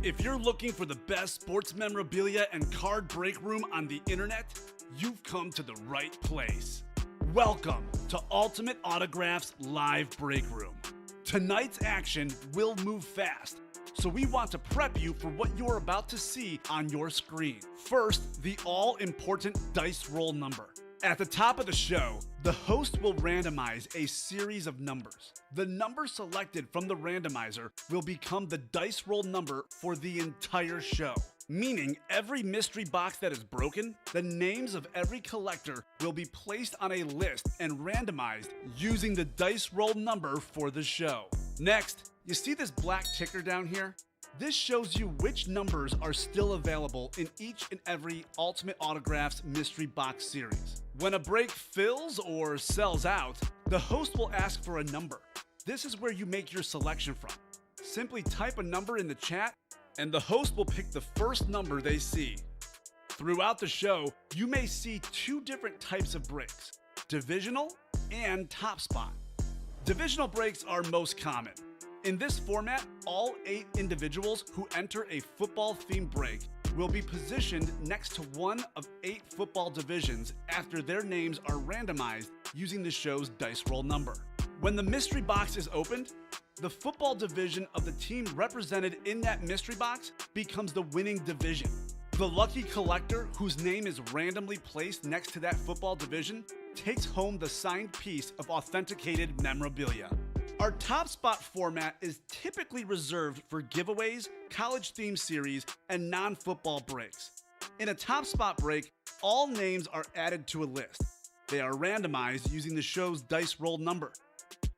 If you're looking for the best sports memorabilia and card break room on the internet, you've come to the right place. Welcome to Ultimate Autographs Live Break Room. Tonight's action will move fast, so we want to prep you for what you're about to see on your screen. First, the all-important dice roll number. At the top of the show, the host will randomize a series of numbers. The number selected from the randomizer will become the dice roll number for the entire show. Meaning every mystery box that is broken, the names of every collector will be placed on a list and randomized using the dice roll number for the show. Next, you see this black ticker down here? This shows you which numbers are still available in each and every Ultimate Autographs mystery box series. When a break fills or sells out, the host will ask for a number. This is where you make your selection from. Simply type a number in the chat and the host will pick the first number they see. Throughout the show, you may see two different types of breaks, divisional and top spot. Divisional breaks are most common. In this format, all 8 individuals who enter a football-themed break will be positioned next to one of 8 football divisions after their names are randomized using the show's dice roll number. When the mystery box is opened, the football division of the team represented in that mystery box becomes the winning division. The lucky collector whose name is randomly placed next to that football division takes home the signed piece of authenticated memorabilia. Our top spot format is typically reserved for giveaways, college theme series, and non-football breaks. In a top spot break, all names are added to a list. They are randomized using the show's dice roll number.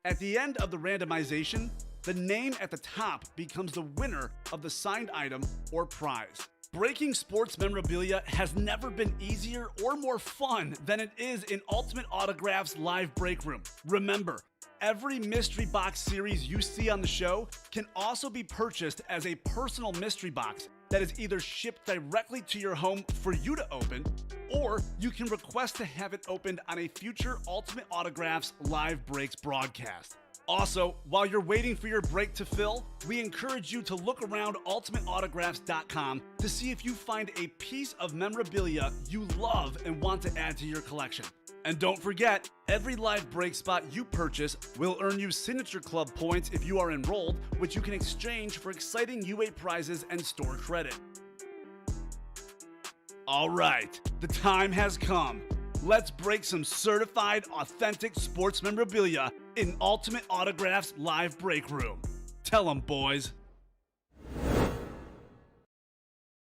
At the end of the randomization, the name at the top becomes the winner of the signed item or prize. Breaking sports memorabilia has never been easier or more fun than it is in Ultimate Autographs Live Break Room. Remember, every mystery box series you see on the show can also be purchased as a personal mystery box that is either shipped directly to your home for you to open, or you can request to have it opened on a future Ultimate Autographs Live Breaks broadcast. Also, while you're waiting for your break to fill, we encourage you to look around ultimateautographs.com to see if you find a piece of memorabilia you love and want to add to your collection. And don't forget, every live break spot you purchase will earn you Signature Club points if you are enrolled, which you can exchange for exciting UA prizes and store credit. All right, the time has come. Let's break some certified, authentic sports memorabilia in Ultimate Autographs Live Break Room. Tell them, boys.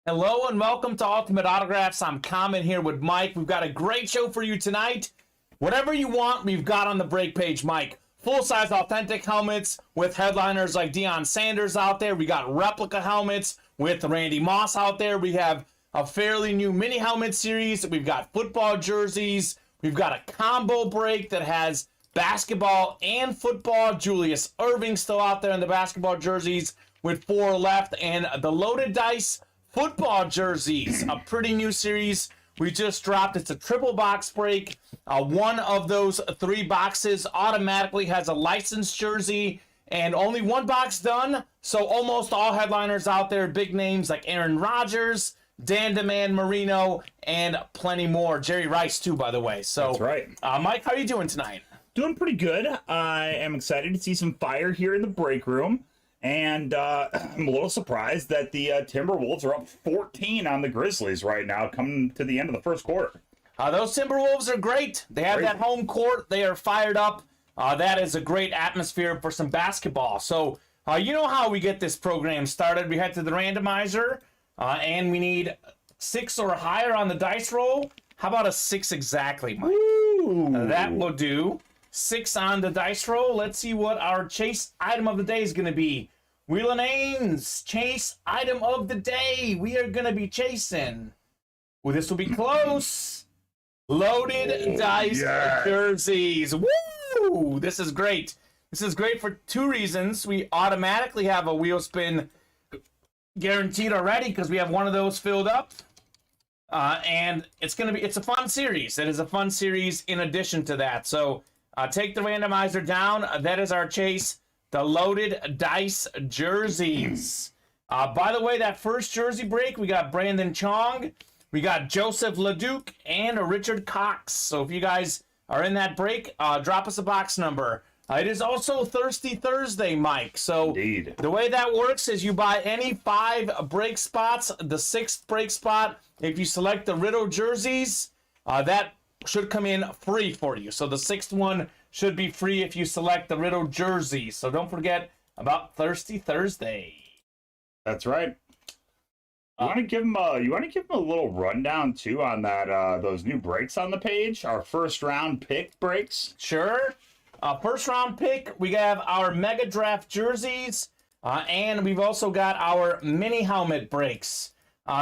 Hello and welcome to Ultimate Autographs. I'm Kamen here with Mike. We've got a great show for you tonight. Whatever you want, we've got on the break page, Mike. Full-size authentic helmets with headliners like Deion Sanders out there. We got replica helmets with Randy Moss out there. We have a fairly new mini helmet series. We've got football jerseys. We've got a combo break that has basketball and football. Julius Erving still out there in the basketball jerseys with 4 left. And the loaded dice football jerseys, a pretty new series we just dropped. It's a triple box break. One of those 3 boxes automatically has a licensed jersey and only 1 box done. So almost all headliners out there, big names like Aaron Rodgers, Dan DeMan Marino, and plenty more. Jerry Rice, too, by the way. So, that's right. Mike, how are you doing tonight? Doing pretty good. I am excited to see some fire here in the break room. And I'm a little surprised that the Timberwolves are up 14 on the Grizzlies right now, coming to the end of the first quarter. Those Timberwolves are great. They have that home court. They are fired up. That is a great atmosphere for some basketball. So, you know how we get this program started. We head to the randomizer. And we need 6 or higher on the dice roll. How about a 6 exactly, Mike? That will do. 6 on the dice roll. Let's see what our chase item of the day is going to be. Wheel and Ames, chase item of the day. We are going to be chasing. Well, this will be close. Loaded dice jerseys. Woo! This is great. This is great for 2 reasons. We automatically have a wheel spin guaranteed already because we have one of those filled up, and it's a fun series. It is a fun series in addition to that. So take the randomizer down. That is our chase the loaded dice jerseys. By the way, that first jersey break, we got Brandon Chong, we got Joseph LeDuc, and Richard Cox. So if you guys are in that break, drop us a box number. It is also Thirsty Thursday, Mike. So Indeed. The way that works is you buy any 5 break spots. The 6th break spot, if you select the Riddle jerseys, that should come in free for you. So the 6th one should be free if you select the Riddle jerseys. So don't forget about Thirsty Thursday. That's right. You want to give him a little rundown too on that those new breaks on the page, our first round pick breaks. Sure. First round pick, we have our Mega Draft jerseys, and we've also got our mini helmet breaks.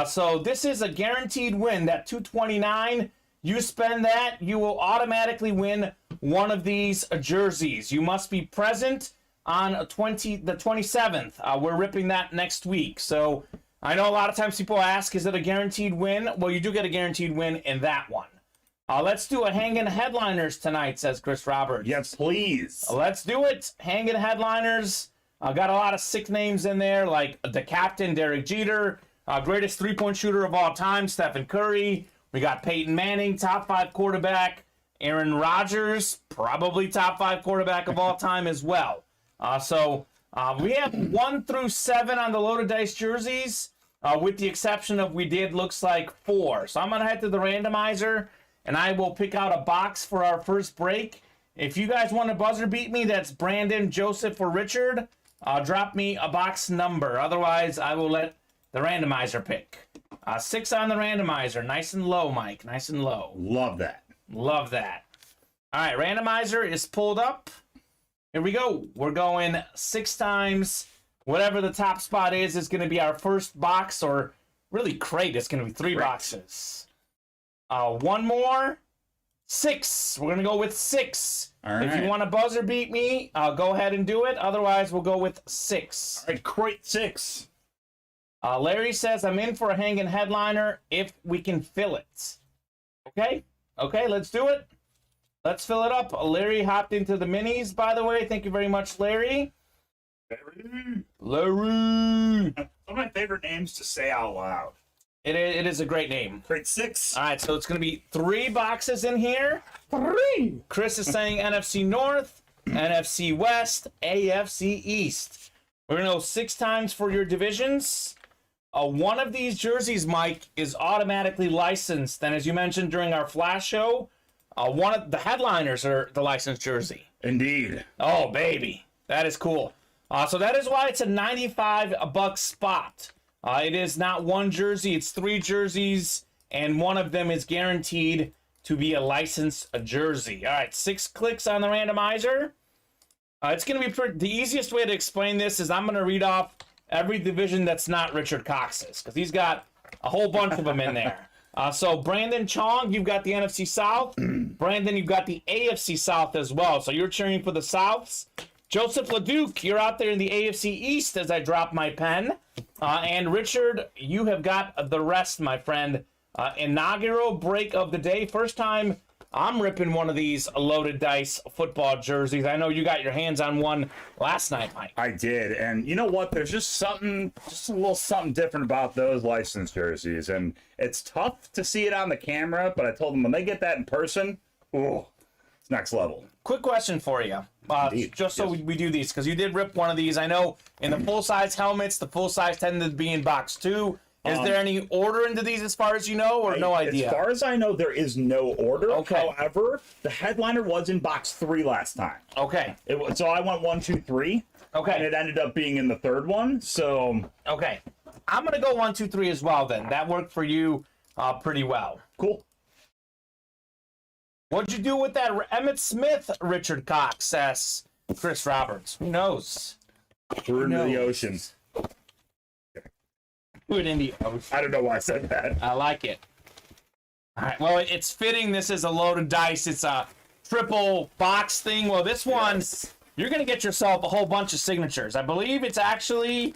So this is a guaranteed win. That 229, you spend that, you will automatically win one of these jerseys. You must be present on the 27th. We're ripping that next week. So I know a lot of times people ask, is it a guaranteed win? Well, you do get a guaranteed win in that one. Let's do a hanging headliners tonight, says Chris Roberts. Yes, please. Let's do it. Hanging headliners. Got a lot of sick names in there, like the captain, Derek Jeter, greatest three-point shooter of all time, Stephen Curry. We got Peyton Manning, top 5 quarterback. Aaron Rodgers, probably top 5 quarterback of all time as well. So we have 1 through 7 on the loaded dice jerseys, with the exception of looks like 4. So I'm going to head to the randomizer, and I will pick out a box for our first break. If you guys want to buzzer beat me, that's Brandon, Joseph, or Richard. Drop me a box number. Otherwise, I will let the randomizer pick. 6 on the randomizer. Nice and low, Mike. Nice and low. Love that. Love that. All right, randomizer is pulled up. Here we go. We're going 6 times. Whatever the top spot is going to be our first box, or really crate. It's going to be 3 boxes. 1 more. 6. We're going to go with 6. All right. If you want to buzzer beat me, go ahead and do it. Otherwise, we'll go with 6. All right, crate 6. Larry says, I'm in for a hanging headliner if we can fill it. Okay? Okay, let's do it. Let's fill it up. Larry hopped into the minis, by the way. Thank you very much, Larry. Larry. One of my favorite names to say out loud. It is a great name. Crate 6. All right, so it's going to be 3 boxes in here. 3. Chris is saying NFC North, NFC West, AFC East. We're going to go 6 times for your divisions. One of these jerseys, Mike, is automatically licensed. And as you mentioned during our flash show, one of the headliners are the licensed jersey. Indeed. Oh, baby. That is cool. So that is why it's a $95 spot. It is not 1 jersey, it's 3 jerseys, and one of them is guaranteed to be a licensed jersey. All right, 6 clicks on the randomizer. It's going to be the easiest way to explain this is I'm going to read off every division that's not Richard Cox's, because he's got a whole bunch of them in there. So Brandon Chong, you've got the NFC South. Brandon, you've got the AFC South as well. So you're cheering for the Souths. Joseph LeDuc, you're out there in the AFC East as I drop my pen. And Richard, you have got the rest, my friend. Inaugural break of the day. First time I'm ripping one of these loaded dice football jerseys. I know you got your hands on one last night, Mike. I did. And you know what? There's just a little something different about those licensed jerseys. And it's tough to see it on the camera, but I told them when they get that in person, oh, it's next level. Quick question for you. Just so we do these, because you did rip one of these. I know in the full-size helmets, the full-size tended to be in box 2. Is there any order into these as far as you know, or no idea? As far as I know, there is no order. Okay. However, the headliner was in box 3 last time. Okay. So I went 1, 2, 3. Okay. And it ended up being in the 3rd one. So. Okay. I'm going to go 1, 2, 3 as well then. That worked for you pretty well. Cool. What'd you do with that Emmitt Smith, Richard Cox, asks Chris Roberts? Who knows? Threw into the ocean. Put it in the ocean. I don't know why I said that. I like it. All right. Well, it's fitting. This is a loaded dice. It's a triple box thing. Well, this one, you're going to get yourself a whole bunch of signatures. I believe it's actually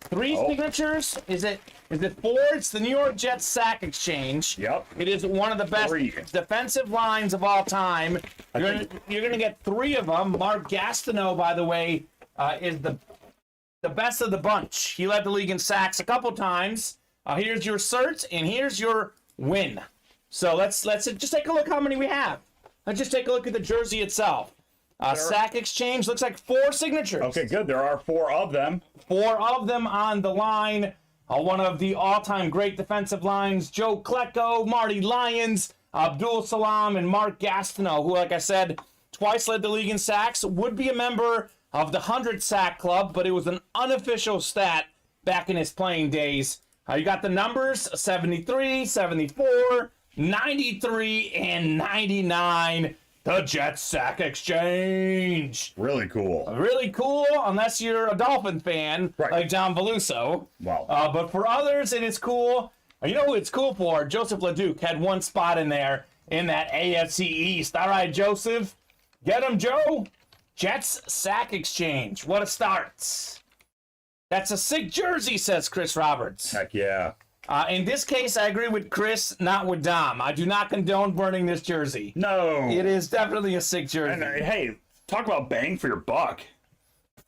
3 signatures. Is it 4? It's the New York Jets sack exchange. Yep. It is one of the best 3 defensive lines of all time. You're going to get 3 of them. Mark Gastineau, by the way, is the best of the bunch. He led the league in sacks a couple times. Here's your cert, and here's your win. So let's just take a look how many we have. Let's just take a look at the jersey itself. Sack exchange, looks like 4 signatures. Okay, good. There are 4 of them. 4 of them on the line. One of the all-time great defensive lines, Joe Klecko, Marty Lyons, Abdul Salam, and Mark Gastineau, who, like I said, twice led the league in sacks, would be a member of the 100 sack club, but it was an unofficial stat back in his playing days. You got the numbers, 73, 74, 93, and 99. The Jets sack exchange. Really cool. Really cool, unless you're a Dolphin fan, right, like John Veluso. Wow. But for others, it is cool. You know who it's cool for? Joseph LeDuc had 1 spot in there in that AFC East. All right, Joseph. Get him, Joe. Jets sack exchange. What a start. That's a sick jersey, says Chris Roberts. Heck yeah. In this case, I agree with Chris, not with Dom. I do not condone burning this jersey. No. It is definitely a sick jersey. And hey, talk about bang for your buck.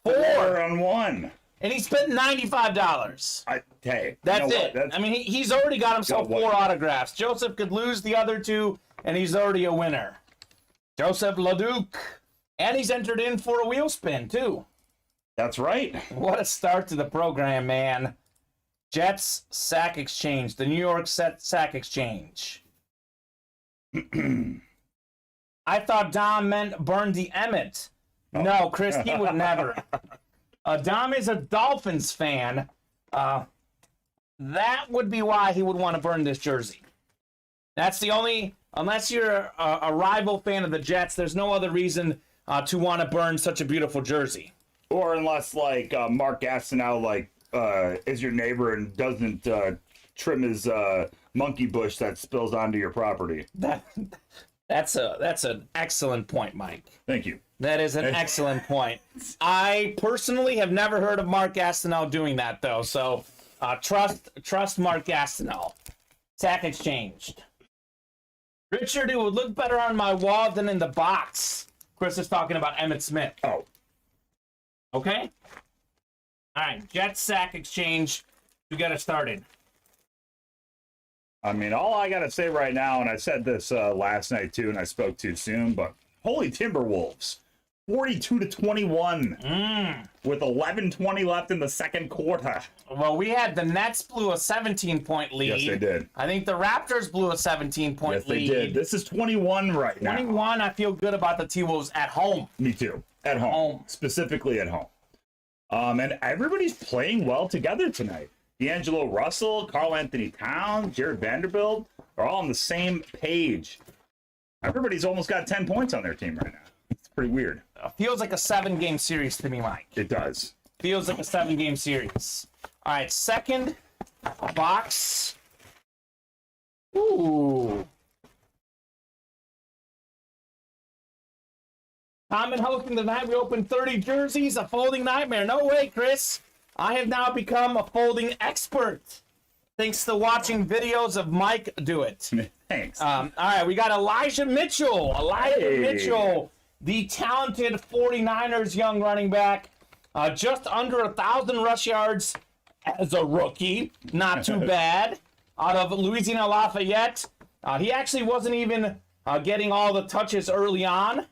4 on 1. And he spent $95. Hey. That's you know it. what? I mean, he's already got himself 4 autographs. Joseph could lose the other 2, and he's already a winner. Joseph LeDuc. And he's entered in for a wheel spin, too. That's right. What a start to the program, man. Jets sack exchange. The New York sack exchange. I thought Dom meant burn the Emmett. Oh. No, Chris, he would never. Dom is a Dolphins fan. That would be why he would want to burn this jersey. That's the only... Unless you're a rival fan of the Jets, there's no other reason to want to burn such a beautiful jersey. Or unless, like, Mark Gastineau, is your neighbor and doesn't trim his monkey bush that spills onto your property. That's an excellent point, Mike. Thank you. That is an excellent point. I personally have never heard of Mark Gastineau doing that, though. So trust Mark Gastineau. Sack exchanged. Richard, it would look better on my wall than in the box. Chris is talking about Emmitt Smith. Oh. Okay. All right, Jets sack exchange. We got it started. I mean, all I got to say right now, and I said this last night too, and I spoke too soon, but holy Timberwolves. 42-21 with 11:20 left in the second quarter. Well, we had the Nets blew a 17-point lead. Yes, they did. I think the Raptors blew a 17-point lead. Yes, they did. This is 21 right now. 21, I feel good about the T-Wolves at home. Me too. At home. Specifically at home. And everybody's playing well together tonight. D'Angelo Russell, Karl Anthony Towns, Jared Vanderbilt are all on the same page. Everybody's almost got 10 points on their team right now. It's pretty weird. Feels like a 7-game series to me, Mike. It does. Feels like a 7-game series. All right, second box. Ooh. Kamen hosting tonight. We opened 30 jerseys, a folding nightmare. No way, Chris. I have now become a folding expert. Thanks to watching videos of Mike do it. Thanks. All right, we got Elijah Mitchell. Mitchell, the talented 49ers young running back. Just under 1,000 rush yards as a rookie. Not too bad. Out of Louisiana Lafayette. He actually wasn't even getting all the touches early on.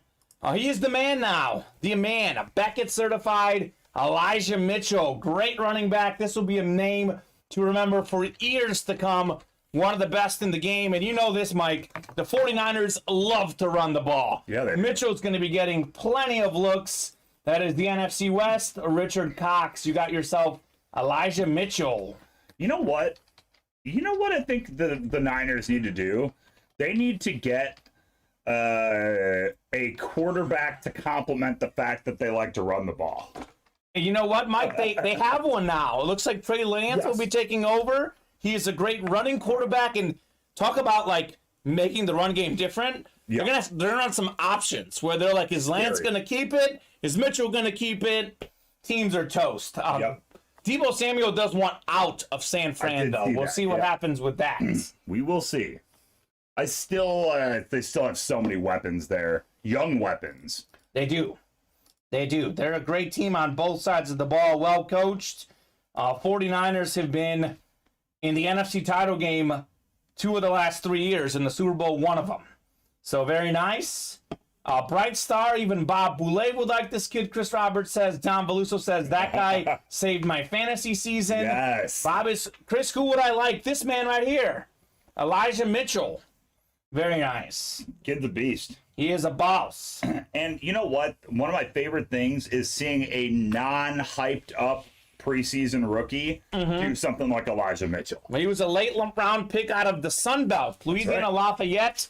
He is the man now. The man. A Beckett certified Elijah Mitchell. Great running back. This will be a name to remember for years to come. One of the best in the game. And you know this, Mike. The 49ers love to run the ball. Yeah, they do. Mitchell's going to be getting plenty of looks. That is the NFC West. Richard Cox. You got yourself Elijah Mitchell. You know what? I think the Niners need to do? They need to get a quarterback to complement the fact that they like to run the ball. You know what, Mike? They have one now. It looks like Trey Lance will be taking over. He is a great running quarterback, and talk about like making the run game different. Yeah. They're on some options where they're like, is Lance going to keep it? Is Mitchell going to keep it? Teams are toast. Deebo Samuel does want out of San Fran, though. We'll see what happens with that. We will see. They still have so many weapons there, young weapons. They do. They do. They're a great team on both sides of the ball, well coached. 49ers have been in the NFC title game 2 of the last 3 years, in the Super Bowl 1 of them. So very nice. Bright star, even Bob Boulay would like this kid. Chris Roberts says, Don Veluso says, that guy saved my fantasy season. Yes. Chris, who would I like? This man right here, Elijah Mitchell. Very nice. Kid's a beast. He is a boss. And you know what? One of my favorite things is seeing a non-hyped up preseason rookie do something like Elijah Mitchell. He was a late round pick out of the Sun Belt, Louisiana Lafayette.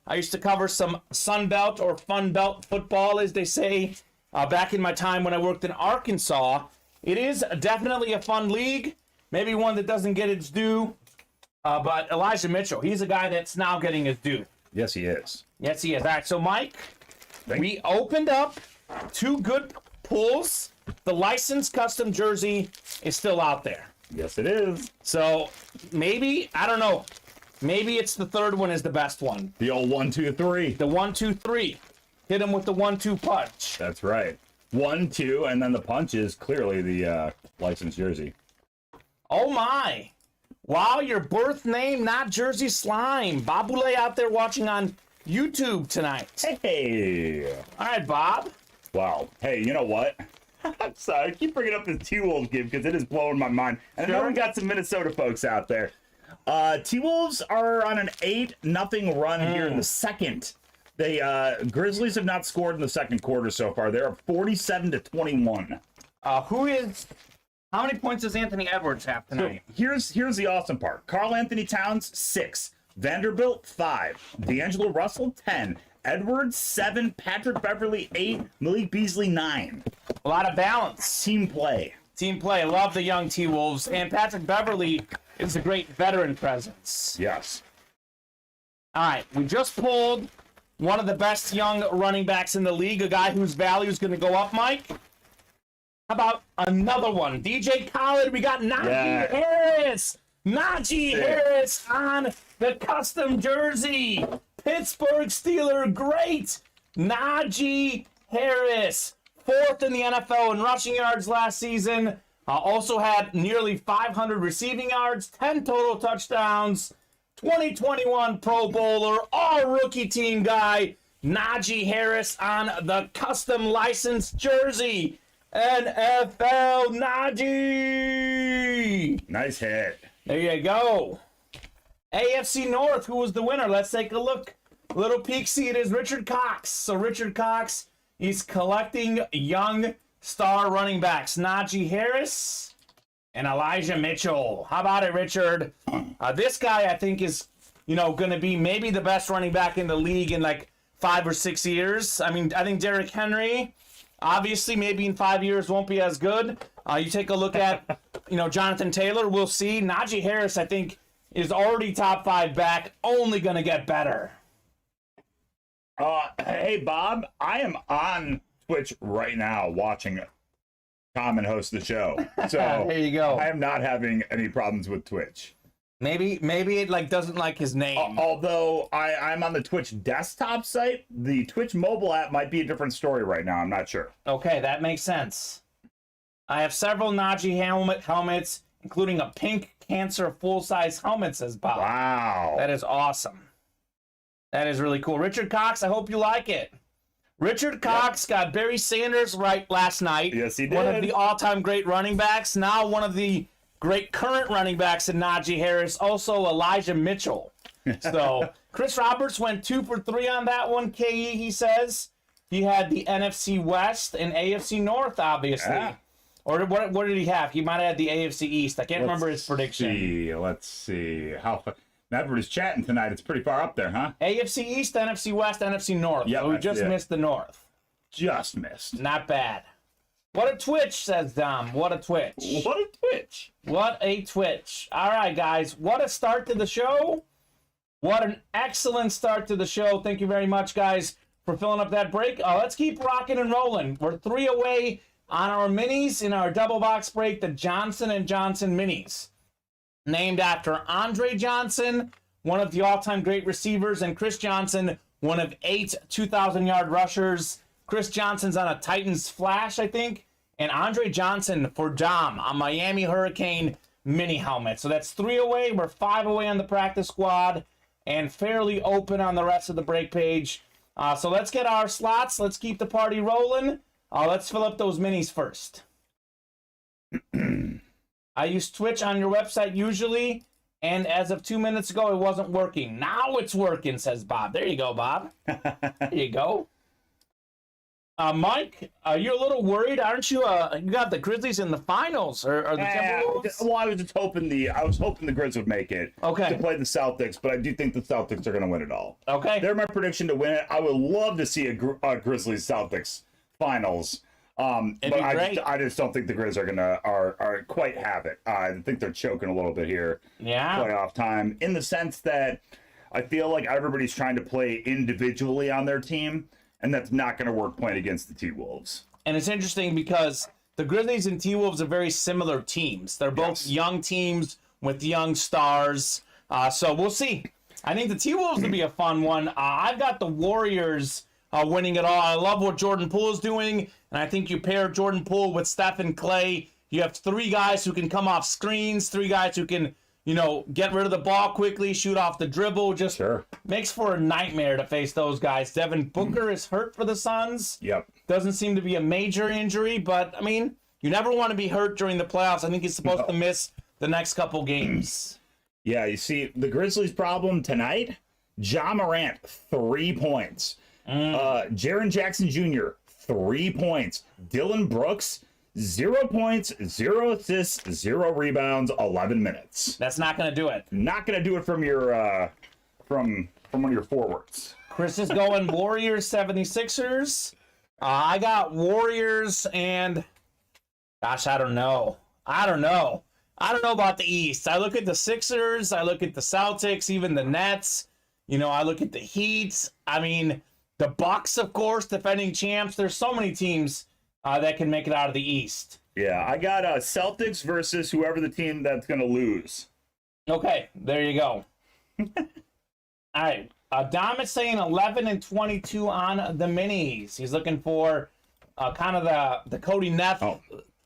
I used to cover some Sun Belt or Fun Belt football, as they say, back in my time when I worked in Arkansas. It is definitely a fun league, maybe one that doesn't get its due. But Elijah Mitchell, he's a guy that's now getting his due. Yes, he is. Yes, he is. All right, so Mike, we opened up 2 good pulls. The licensed custom jersey is still out there. Yes, it is. So maybe, I don't know, maybe it's the third one is the best one. The old 1, 2, 3. The 1, 2, 3. Hit him with the 1-2 punch. That's right. 1, 2, and then the punch is clearly the licensed jersey. Oh my. Wow, your birth name, not Jersey Slime. Bob Boulay out there watching on YouTube tonight. Hey. All right, Bob. Wow. Hey, you know what? I'm sorry. I keep bringing up this T-Wolves game because it is blowing my mind. And I know we got some Minnesota folks out there. T-Wolves are on an 8-0 run here in the second. They Grizzlies have not scored in the second quarter so far. They're up 47-21. How many points does Anthony Edwards have tonight? So here's the awesome part. Karl Anthony Towns 6, Vanderbilt 5, D'Angelo Russell 10, Edwards 7, Patrick Beverly 8, Malik Beasley 9. A lot of balance. Team play. Team play. Love the young T-Wolves. And Patrick Beverly is a great veteran presence. Yes. All right, we just pulled one of the best young running backs in the league, a guy whose value is going to go up, Mike. How about another one? DJ Khaled, we got Najee Harris. Najee Harris on the custom jersey. Pittsburgh Steeler, great. Najee Harris, 4th in the NFL in rushing yards last season. Also had nearly 500 receiving yards, 10 total touchdowns. 2021 Pro Bowler, all-rookie team guy. Najee Harris on the custom licensed jersey. NFL Najee. Nice hit. There you go. AFC North, who was the winner? Let's take a look. Little peek see, it is Richard Cox. So Richard Cox, he's collecting young star running backs. Najee Harris and Elijah Mitchell. How about it, Richard? This guy, I think, is, going to be maybe the best running back in the league in like 5 or 6 years. I mean, I think Derrick Henry, obviously, maybe in 5 years won't be as good. You take a look at, Jonathan Taylor. We'll see. Najee Harris, I think, is already top 5 back. Only going to get better. Hey, Bob, I am on Twitch right now watching Kamen host the show. So there you go. I am not having any problems with Twitch. Maybe it doesn't like his name. Although I'm on the Twitch desktop site, the Twitch mobile app might be a different story right now. I'm not sure. Okay, that makes sense. I have several Najee helmets, including a pink Cancer full-size helmet, says Bob. Wow. That is awesome. That is really cool. Richard Cox, I hope you like it. Richard Cox got Barry Sanders right last night. Yes, he did. One of the all-time great running backs. Now one of the great current running backs in Najee Harris. Also Elijah Mitchell. So Chris Roberts went 2 for 3 on that one, KE, he says. He had the NFC West and AFC North, obviously. Yeah. Or what did he have? He might have had the AFC East. I can't remember his prediction. Let's see. Edward is chatting tonight. It's pretty far up there, huh? AFC East, NFC West, NFC North. Yep, so we just missed the North. Just missed. Not bad. What a twitch, says Dom. What a twitch. What a twitch. What a twitch. All right, guys. What a start to the show. What an excellent start to the show. Thank you very much, guys, for filling up that break. Let's keep rocking and rolling. We're 3 away on our minis in our double box break, the Johnson & Johnson minis. Named after Andre Johnson, one of the all-time great receivers, and Chris Johnson, one of 8 2,000-yard rushers. Chris Johnson's on a Titans Flash, I think. And Andre Johnson for Dom, a Miami Hurricane mini helmet. So that's 3 away. We're 5 away on the practice squad and fairly open on the rest of the break page. So let's get our slots. Let's keep the party rolling. Let's fill up those minis first. I use Twitch on your website usually, and as of 2 minutes ago, it wasn't working. Now it's working, says Bob. There you go, Bob. There you go. Mike, you're a little worried, aren't you? You got the Grizzlies in the finals, or the Timberwolves? Well, I was hoping the Grizz would make it to play the Celtics, but I do think the Celtics are going to win it all. Okay, they're my prediction to win it. I would love to see a Grizzlies Celtics finals. But I just don't think the Grizz are quite have it. I think they're choking a little bit here. Yeah, playoff time, in the sense that I feel like everybody's trying to play individually on their team. And that's not going to work playing against the T-Wolves. And it's interesting because the Grizzlies and T-Wolves are very similar teams. They're both young teams with young stars. So we'll see. I think the T-Wolves will be a fun one. I've got the Warriors winning it all. I love what Jordan Poole is doing. And I think you pair Jordan Poole with Stephen Clay. You have 3 guys who can come off screens, 3 guys who can, get rid of the ball quickly, shoot off the dribble. Just makes for a nightmare to face those guys. Devin Booker is hurt for the Suns. Yep. Doesn't seem to be a major injury, but, I mean, you never want to be hurt during the playoffs. I think he's supposed to miss the next couple games. Yeah, you see, the Grizzlies' problem tonight, Ja Morant, 3 points. Jaren Jackson Jr., 3 points. Dylan Brooks, 0 points, 0 assists, 0 rebounds, 11 minutes. That's not going to do it. Not going to do it from your from one of your forwards. Chris is going Warriors 76ers. I got Warriors and gosh, I don't know about the East. I look at the Sixers, I look at the Celtics, even the Nets. I look at the Heat. I mean, the Bucks, of course, defending champs. There's so many teams that can make it out of the East. Yeah, I got Celtics versus whoever the team that's going to lose. Okay, there you go. All right, Dom is saying 11 and 22 on the minis. He's looking for kind of the Cody Neff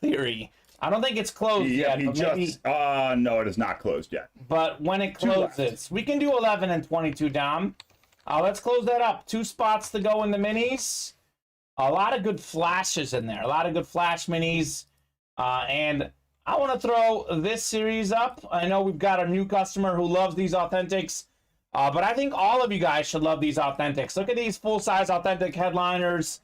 theory. I don't think it's closed yet. No, it is not closed yet. But when it closes, we can do 11 and 22, Dom. Let's close that up. 2 spots to go in the minis. A lot of good flashes in there. A lot of good flash minis. And I want to throw this series up. I know we've got a new customer who loves these authentics. But I think all of you guys should love these authentics. Look at these full-size authentic headliners.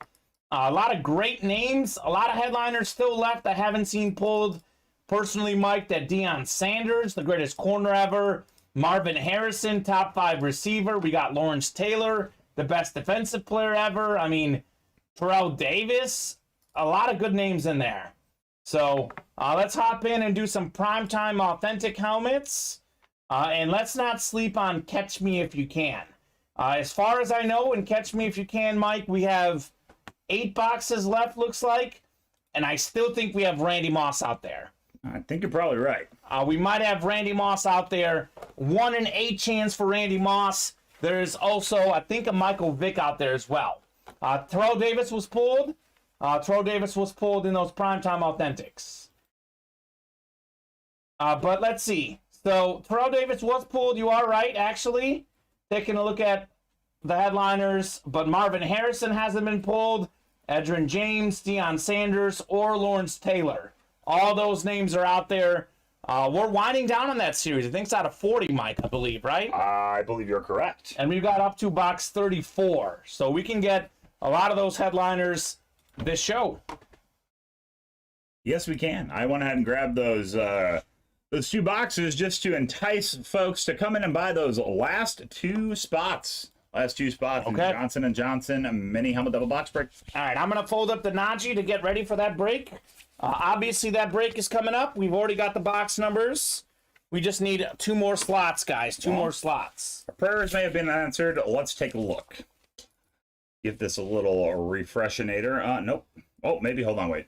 A lot of great names. A lot of headliners still left I haven't seen pulled. Personally, Mike, that Deion Sanders, the greatest corner ever. Marvin Harrison, top 5 receiver. We got Lawrence Taylor, the best defensive player ever. I mean, Terrell Davis, a lot of good names in there. So let's hop in and do some primetime authentic helmets. And let's not sleep on Catch Me If You Can. As far as I know, in Catch Me If You Can, Mike, we have 8 boxes left, looks like. And I still think we have Randy Moss out there. I think you're probably right. We might have Randy Moss out there. 1 in 8 chance for Randy Moss. There's also, I think, a Michael Vick out there as well. Terrell Davis was pulled. Terrell Davis was pulled in those primetime authentics. But let's see. So Terrell Davis was pulled. You are right, actually. Taking a look at the headliners. But Marvin Harrison hasn't been pulled. Edgerrin James, Deion Sanders, or Lawrence Taylor. All those names are out there. We're winding down on that series. I think it's out of 40, Mike, I believe, right? I believe you're correct. And we've got up to box 34. So we can get a lot of those headliners this show. Yes, we can. I went ahead and grabbed those 2 boxes just to entice folks to come in and buy those last 2 spots. Last 2 spots. Okay. Johnson & Johnson mini helmet double box break. All right, I'm going to fold up the Najee to get ready for that break. Obviously, that break is coming up. We've already got the box numbers. We just need 2 more slots, guys. 2 more slots. Our prayers may have been answered. Let's take a look. Give this a little refreshinator. Nope. Oh, maybe. Hold on. Wait.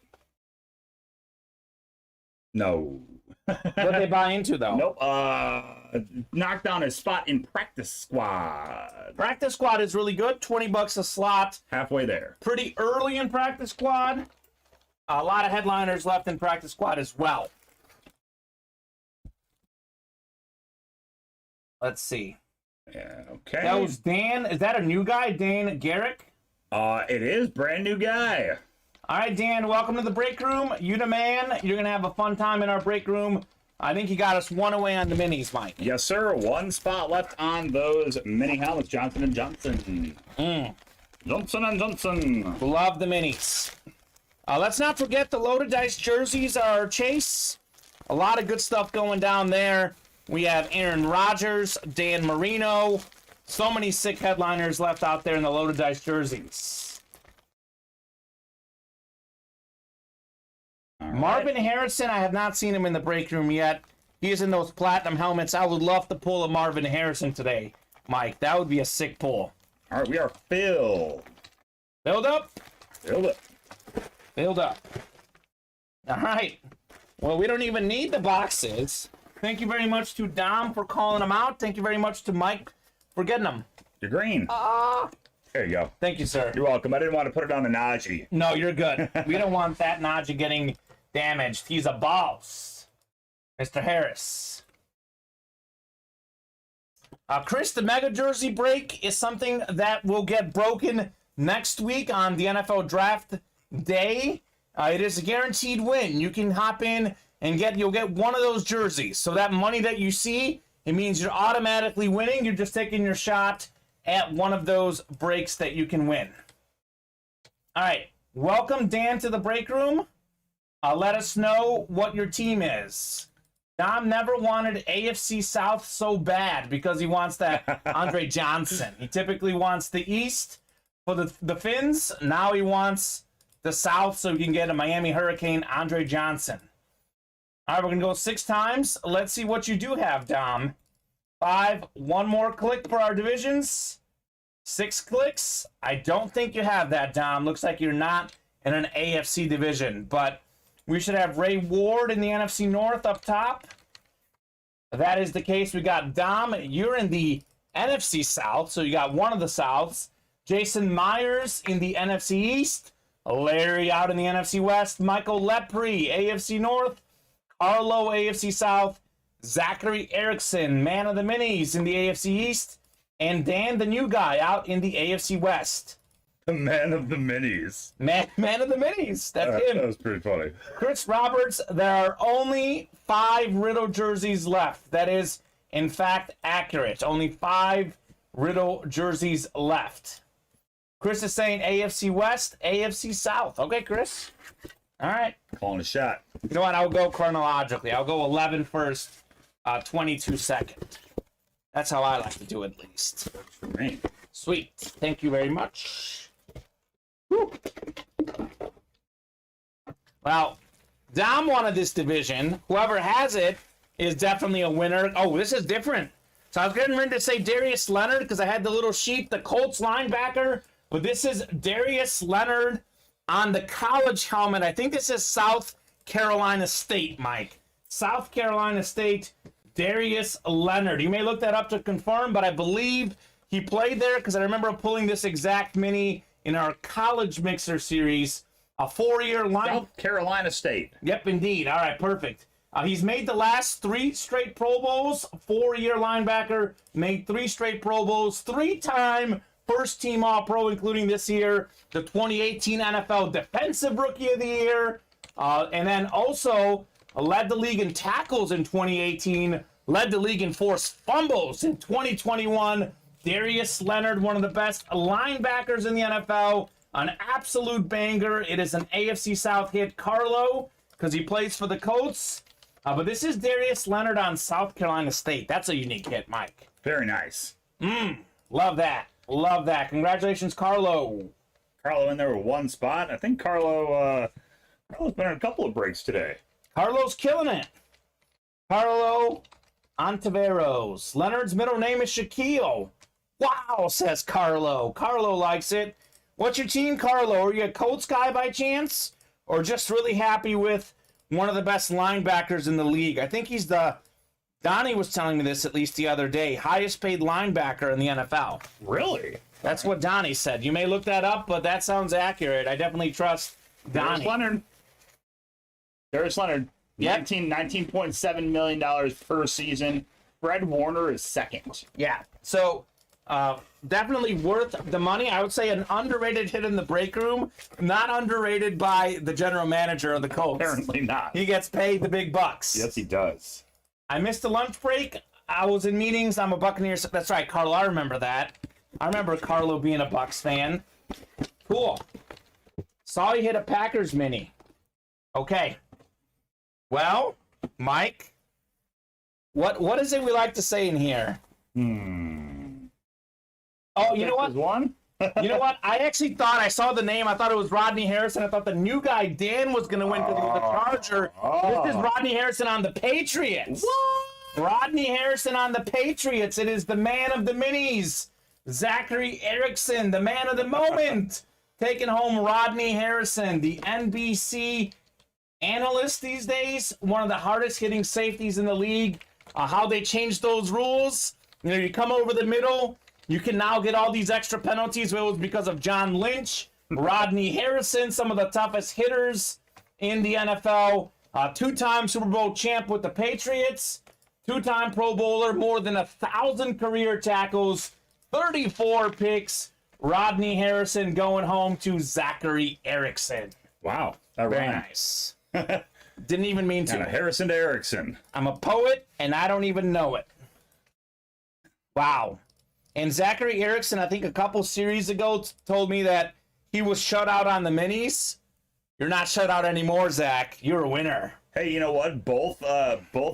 No. What did they buy into, though? Nope. knocked down his spot in practice squad. Practice squad is really good. $20 a slot. Halfway there. Pretty early in practice squad. A lot of headliners left in practice squad as well. Let's see. Yeah, okay. That was Dan. Is that a new guy? Dan Garrick? It is brand new guy. All right, Dan, welcome to the break room. You the man. You're going to have a fun time in our break room. I think you got us one away on the minis, Mike. Yes, sir. One spot left on those mini helmets, Johnson & Johnson. Johnson & Johnson. Love the minis. Let's not forget the loaded dice jerseys are Chase. A lot of good stuff going down there. We have Aaron Rodgers, Dan Marino. So many sick headliners left out there in the loaded dice jerseys. Right. Marvin Harrison, I have not seen him in the break room yet. He is in those platinum helmets. I would love to pull a Marvin Harrison today, Mike. That would be a sick pull. All right, we are filled. Filled up? Filled up. Filled up. All right. Well, we don't even need the boxes. Thank you very much to Dom for calling them out. Thank you very much to Mike for getting them. You're green. There you go. Thank you, sir. You're welcome. I didn't want to put it on the Najee. No, you're good. We don't want that Najee getting damaged. He's a boss. Mr. Harris. Chris, the Mega Jersey break is something that will get broken next week on the NFL Draft Day. It is a guaranteed win. You can hop in and you'll get one of those jerseys. So that money that you see, it means you're automatically winning. You're just taking your shot at one of those breaks that you can win. All right. Welcome, Dan, to the break room. Let us know what your team is. Dom never wanted AFC South so bad because he wants that Andre Johnson. He typically wants the East for the Finns. Now he wants the South so he can get a Miami Hurricane Andre Johnson. All right, we're going to go 6 times. Let's see what you do have, Dom. 5, one more click for our divisions. 6 clicks. I don't think you have that, Dom. Looks like you're not in an AFC division, but we should have Ray Ward in the NFC North up top. If that is the case, we got Dom. You're in the NFC South, so you got one of the Souths. Jason Myers in the NFC East. Larry out in the NFC West. Michael Lepre, AFC North. Arlo, AFC South. Zachary Erickson, man of the minis in the AFC East. And Dan, the new guy, out in the AFC West. The man of the minis. Man of the minis. That's him. That was pretty funny. Chris Roberts, there are only 5 Riddle jerseys left. That is, in fact, accurate. Only 5 Riddle jerseys left. Chris is saying AFC West, AFC South. Okay, Chris. All right. Calling a shot. You know what? I'll go chronologically. I'll go 11 first, 22 second. That's how I like to do it, at least. Man. Sweet. Thank you very much. Woo. Well, Dom wanted this division. Whoever has it is definitely a winner. Oh, this is different. So I was getting ready to say Darius Leonard because I had the little sheet, the Colts linebacker. But this is Darius Leonard on the college helmet. I think this is South Carolina State, Mike. South Carolina State, Darius Leonard. You may look that up to confirm, but I believe he played there because I remember pulling this exact mini in our college mixer series. A 4-year line. South Carolina State. Yep, indeed. All right, perfect. He's made the last 3 straight Pro Bowls. 4-year linebacker, made 3 straight Pro Bowls. 3-time first-team All-Pro, including this year, the 2018 NFL Defensive Rookie of the Year. And then also led the league in tackles in 2018, led the league in forced fumbles in 2021. Darius Leonard, one of the best linebackers in the NFL, an absolute banger. It is an AFC South hit. Carlo, because he plays for the Colts. But this is Darius Leonard on South Carolina State. That's a unique hit, Mike. Very nice. Love that. Love that. Congratulations, Carlo. Carlo in there with 1 spot. I think Carlo's been on a couple of breaks today. Carlo's killing it. Carlo Ontiveros. Leonard's middle name is Shaquille. Wow, says Carlo. Carlo likes it. What's your team, Carlo? Are you a Colts guy by chance? Or just really happy with one of the best linebackers in the league? I think he's the Donnie was telling me this at least the other day. Highest paid linebacker in the NFL. Really? That's what Donnie said. You may look that up, but that sounds accurate. I definitely trust Donnie. Darius Leonard. Yep. $19.7 million per season. Fred Warner is second. Yeah. So definitely worth the money. I would say an underrated hit in the break room. Not underrated by the general manager of the Colts. Apparently not. He gets paid the big bucks. Yes, he does. I missed the lunch break. I was in meetings. I'm a Buccaneers. That's right, Carlo. I remember that. I remember Carlo being a Bucs fan. Cool. Saw you hit a Packers mini. Okay. Well, Mike, what is it we like to say in here? Oh, you know what? One? You know what? I actually thought I saw the name. I thought it was Rodney Harrison. I thought the new guy, Dan, was going to win because he was a Charger. This is Rodney Harrison on the Patriots. What? Rodney Harrison on the Patriots. It is the man of the minis. Zachary Erickson, the man of the moment. Taking home Rodney Harrison, the NBC analyst these days. One of the hardest hitting safeties in the league. How they changed those rules. You know, you come over the middle. You can now get all these extra penalties. Well, it was because of John Lynch, Rodney Harrison, some of the toughest hitters in the NFL. Two-time Super Bowl champ with the Patriots. Two-time Pro Bowler, more than 1,000 career tackles, 34 picks. Rodney Harrison going home to Zachary Erickson. Wow. That Very rhymed. nice. Didn't even mean to. Harrison to Erickson. I'm a poet, and I don't even know it. Wow. And Zachary Erickson, I think a couple series ago, told me that he was shut out on the minis. You're not shut out anymore, Zach. You're a winner. Hey, you know what? Both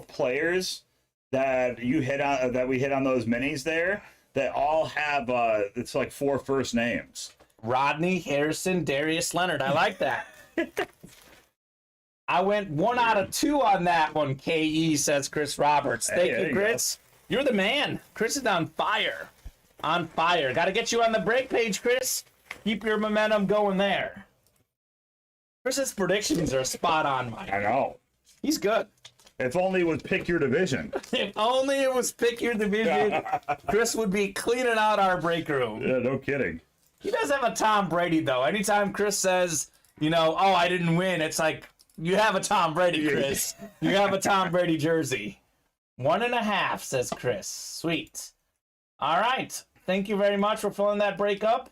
players that you hit on that we hit on those minis there, they all have it's like 4 first names. Rodney Harrison, Darius Leonard. I like that. I went 1 out of 2 on that one. KE says Chris Roberts. Thank you, Chris. You're the man. Chris is on fire. On fire. Got to get you on the break page, Chris. Keep your momentum going there. Chris's predictions are spot on, Mike. I know. He's good. If only it was pick your division. If only it was pick your division, Chris would be cleaning out our break room. Yeah, no kidding. He does have a Tom Brady, though. Anytime Chris says, you know, oh, I didn't win, it's like, you have a Tom Brady, Chris. You have a Tom Brady jersey. 1.5, says Chris. Sweet. All right. Thank you very much for filling that break up.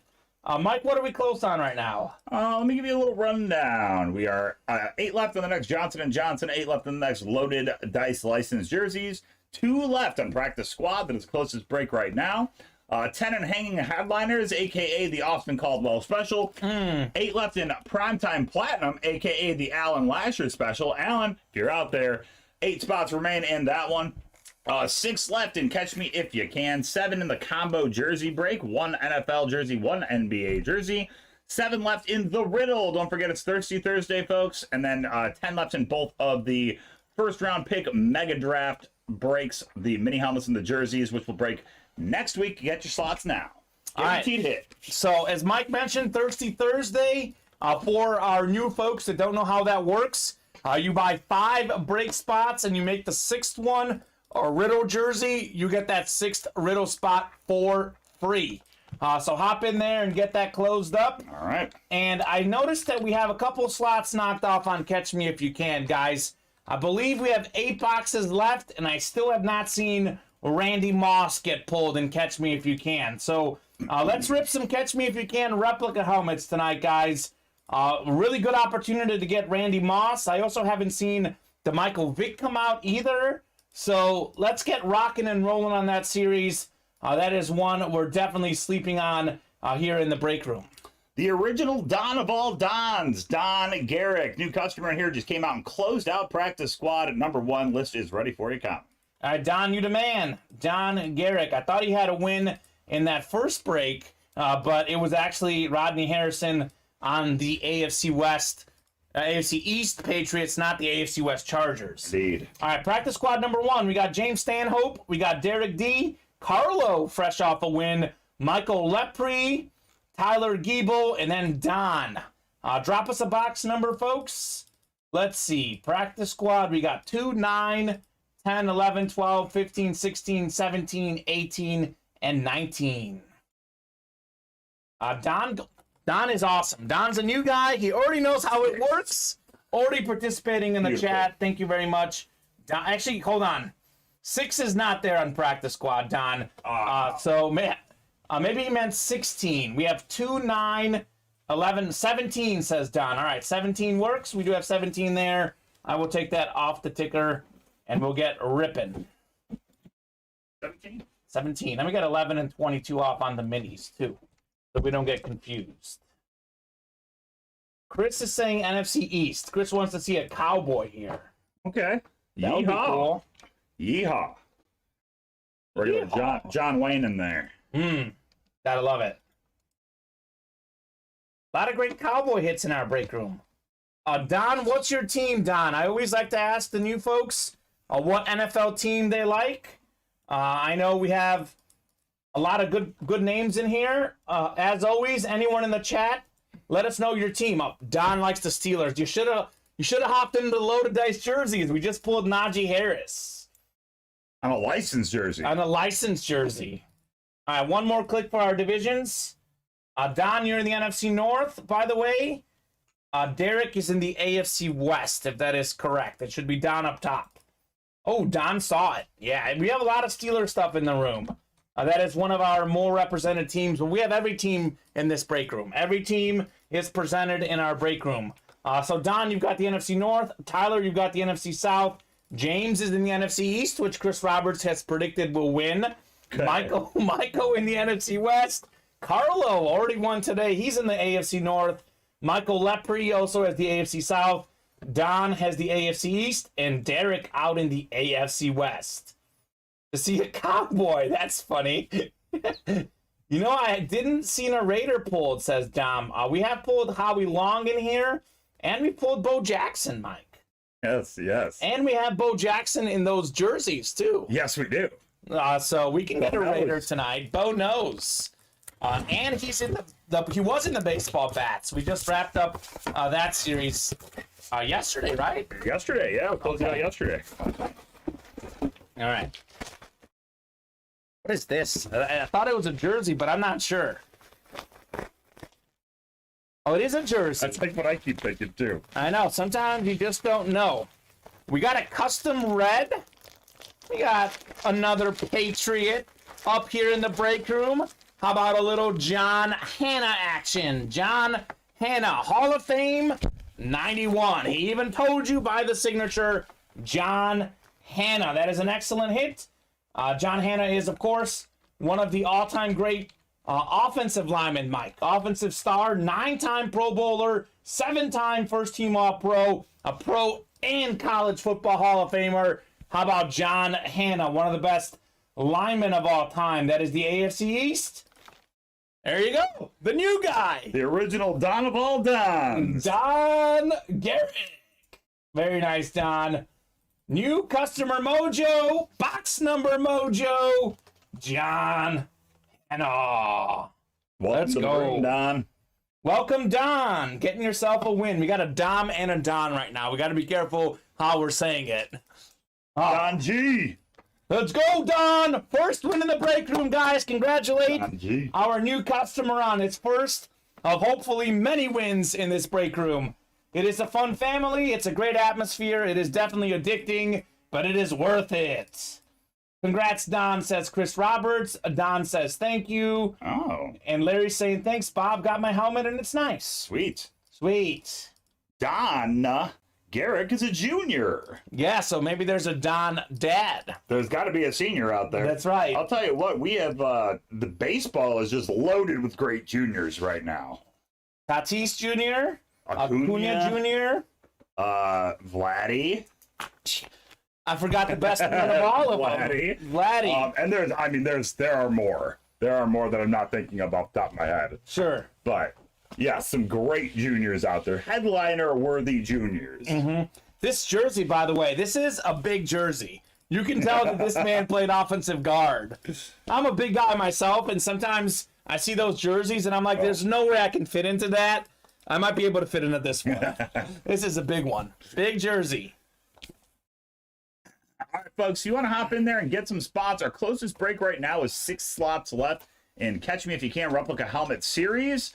Mike, what are we close on right now? Let me give you a little rundown. We are 8 left on the next Johnson & Johnson, 8 left on the next Loaded Dice licensed jerseys, 2 left on Practice Squad, that is closest break right now. 10 in Hanging Headliners, a.k.a. the Austin Caldwell Special. 8 left in Primetime Platinum, a.k.a. the Alan Lasher Special. Alan, if you're out there, 8 spots remain in that one. 6 left in Catch Me If You Can. 7 in the Combo Jersey Break. 1 NFL jersey, 1 NBA jersey. 7 left in the Riddle. Don't forget it's Thirsty Thursday, folks. And then 10 left in both of the first round pick Mega Draft breaks, the mini helmets and the jerseys, which will break next week. Get your slots now. Guaranteed hit. So, as Mike mentioned, Thirsty Thursday, for our new folks that don't know how that works, you buy 5 break spots and you make the 6th one a Riddle jersey, you get that 6th Riddle spot for free. So hop in there and get that closed up. All right. And I noticed that we have a couple slots knocked off on Catch Me If You Can, guys. I believe we have 8 boxes left, and I still have not seen Randy Moss get pulled in Catch Me If You Can. So let's rip some Catch Me If You Can replica helmets tonight, guys. Really good opportunity to get Randy Moss. I also haven't seen the Michael Vick come out either. So let's get rocking and rolling on that series. That is one we're definitely sleeping on here in the break room. The original Don of all Dons, Don Garrick. New customer in here, just came out and closed out Practice Squad at number 1. List is ready for you, Kamen. All right, Don, you the man. Don Garrick. I thought he had a win in that first break, but it was actually Rodney Harrison on the AFC West. AFC East Patriots, not the AFC West Chargers. Indeed. All right, Practice Squad number 1. We got James Stanhope. We got Derek D. Carlo, fresh off a win. Michael Lepre. Tyler Giebel. And then Don. Drop us a box number, folks. Let's see. Practice Squad, we got 2, 9, 10, 11, 12, 15, 16, 17, 18, and 19. Don is awesome. Don's a new guy. He already knows how it works. Already participating in the chat. Thank you very much. Don, actually, hold on. 6 is not there on practice squad, Don. So maybe he meant 16. We have 2, 9, 11, 17, says Don. All right, 17 works. We do have 17 there. I will take that off the ticker, and we'll get ripping. 17? 17. And we got 11 and 22 off on the minis, too, so we don't get confused. Chris is saying NFC East. Chris wants to see a cowboy here. Okay. That would be cool. Yeehaw. We're going to John Wayne in there. Gotta love it. A lot of great cowboy hits in our break room. Don, what's your team, Don? I always like to ask the new folks what NFL team they like. I know we have a lot of good names in here. As always, anyone in the chat, let us know your team. Don likes the Steelers. You should have hopped into the loaded dice jerseys. We just pulled Najee Harris. On a licensed jersey. On a licensed jersey. All right, one more click for our divisions. Don, you're in the NFC North, by the way. Derek is in the AFC West, if that is correct. It should be Don up top. Oh, Don saw it. Yeah, we have a lot of Steelers stuff in the room. That is one of our more represented teams. But we have every team in this break room. Every team is presented in our break room. So, Don, you've got the NFC North. Tyler, you've got the NFC South. James is in the NFC East, which Chris Roberts has predicted will win. Okay. Michael in the NFC West. Carlo already won today. He's in the AFC North. Michael Lepre also has the AFC South. Don has the AFC East. And Derek out in the AFC West. To see a cowboy, that's funny. You know, I didn't see a Raider pulled, says Dom. We have pulled Howie Long in here. And we pulled Bo Jackson, Mike. Yes. And we have Bo Jackson in those jerseys, too. Yes, we do. So we can get a Raider tonight. Bo knows. And he's in he was in the baseball bats. We just wrapped up that series yesterday, right? Yesterday, yeah. We closed it out yesterday. All right. What is this? I thought it was a jersey, but I'm not sure. Oh, it is a jersey. That's like what I keep thinking, too. I know. Sometimes you just don't know. We got a custom red. We got another Patriot up here in the break room. How about a little John Hanna action? John Hanna, Hall of Fame, 91. He even told you by the signature, John Hanna. That is an excellent hit. John Hanna is, of course, one of the all-time great offensive linemen, Mike. Offensive star, 9-time Pro Bowler, 7-time first-team All-Pro, a pro and college football Hall of Famer. How about John Hanna, one of the best linemen of all time? That is the AFC East. There you go. The new guy. The original Don of all Dons. Don Garrick. Very nice, Don. New customer mojo. Box number mojo. John Hanna. Let's go. Don. Welcome, Don. Getting yourself a win. We got a Dom and a Don right now. We got to be careful how we're saying it. Don G. Let's go, Don! First win in the break room, guys. Congratulate our new customer on his first of hopefully many wins in this break room. It is a fun family. It's a great atmosphere. It is definitely addicting, but it is worth it. Congrats, Don, says Chris Roberts. Don says thank you. Oh. And Larry's saying thanks, Bob. Got my helmet, and it's nice. Sweet. Don Garrick is a junior. Yeah, so maybe there's a Don dad. There's got to be a senior out there. That's right. I'll tell you what, we have the baseball is just loaded with great juniors right now. Tatis Jr., Acuna Jr., Vladdy. I forgot the best one of all of them. Vladdy. And there are more. There are more that I'm not thinking of off the top of my head. Sure. But yeah, some great juniors out there. Headliner-worthy juniors. Mm-hmm. This jersey, by the way, this is a big jersey. You can tell that this man played offensive guard. I'm a big guy myself, and sometimes I see those jerseys, and I'm like, there's no way I can fit into that. I might be able to fit into this one. This is a big one. Big jersey. All right, folks, you want to hop in there and get some spots. Our closest break right now is 6 slots left in Catch Me If You Can Replica Helmet Series.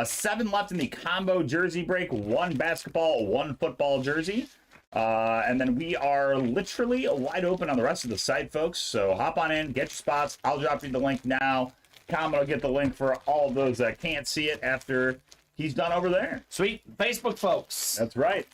7 left in the combo jersey break, 1 basketball, 1 football jersey. And then we are literally wide open on the rest of the site, folks. So hop on in, get your spots. I'll drop you the link now. Kamen will get the link for all of those that can't see it after he's done over there. Sweet. Facebook, folks. That's right.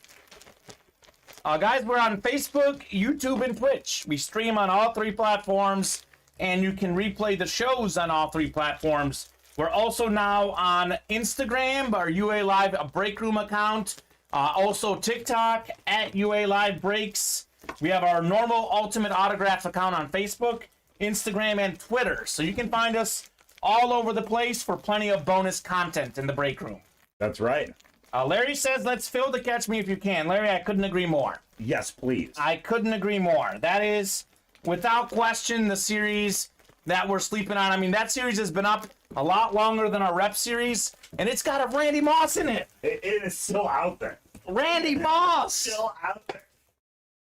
Guys, we're on Facebook, YouTube, and Twitch. We stream on all 3 platforms, and you can replay the shows on all 3 platforms. We're also now on Instagram, our UA Live Break Room account. Also TikTok, at UA Live Breaks. We have our normal Ultimate Autographs account on Facebook, Instagram, and Twitter. So you can find us all over the place for plenty of bonus content in the break room. That's right. Larry says, let's fill the Catch Me If You Can. Larry, I couldn't agree more. Yes, please. I couldn't agree more. That is, without question, the series that we're sleeping on. I mean, that series has been up a lot longer than our rep series, and it's got a Randy Moss in it. It is still out there. Randy Moss! Still out there.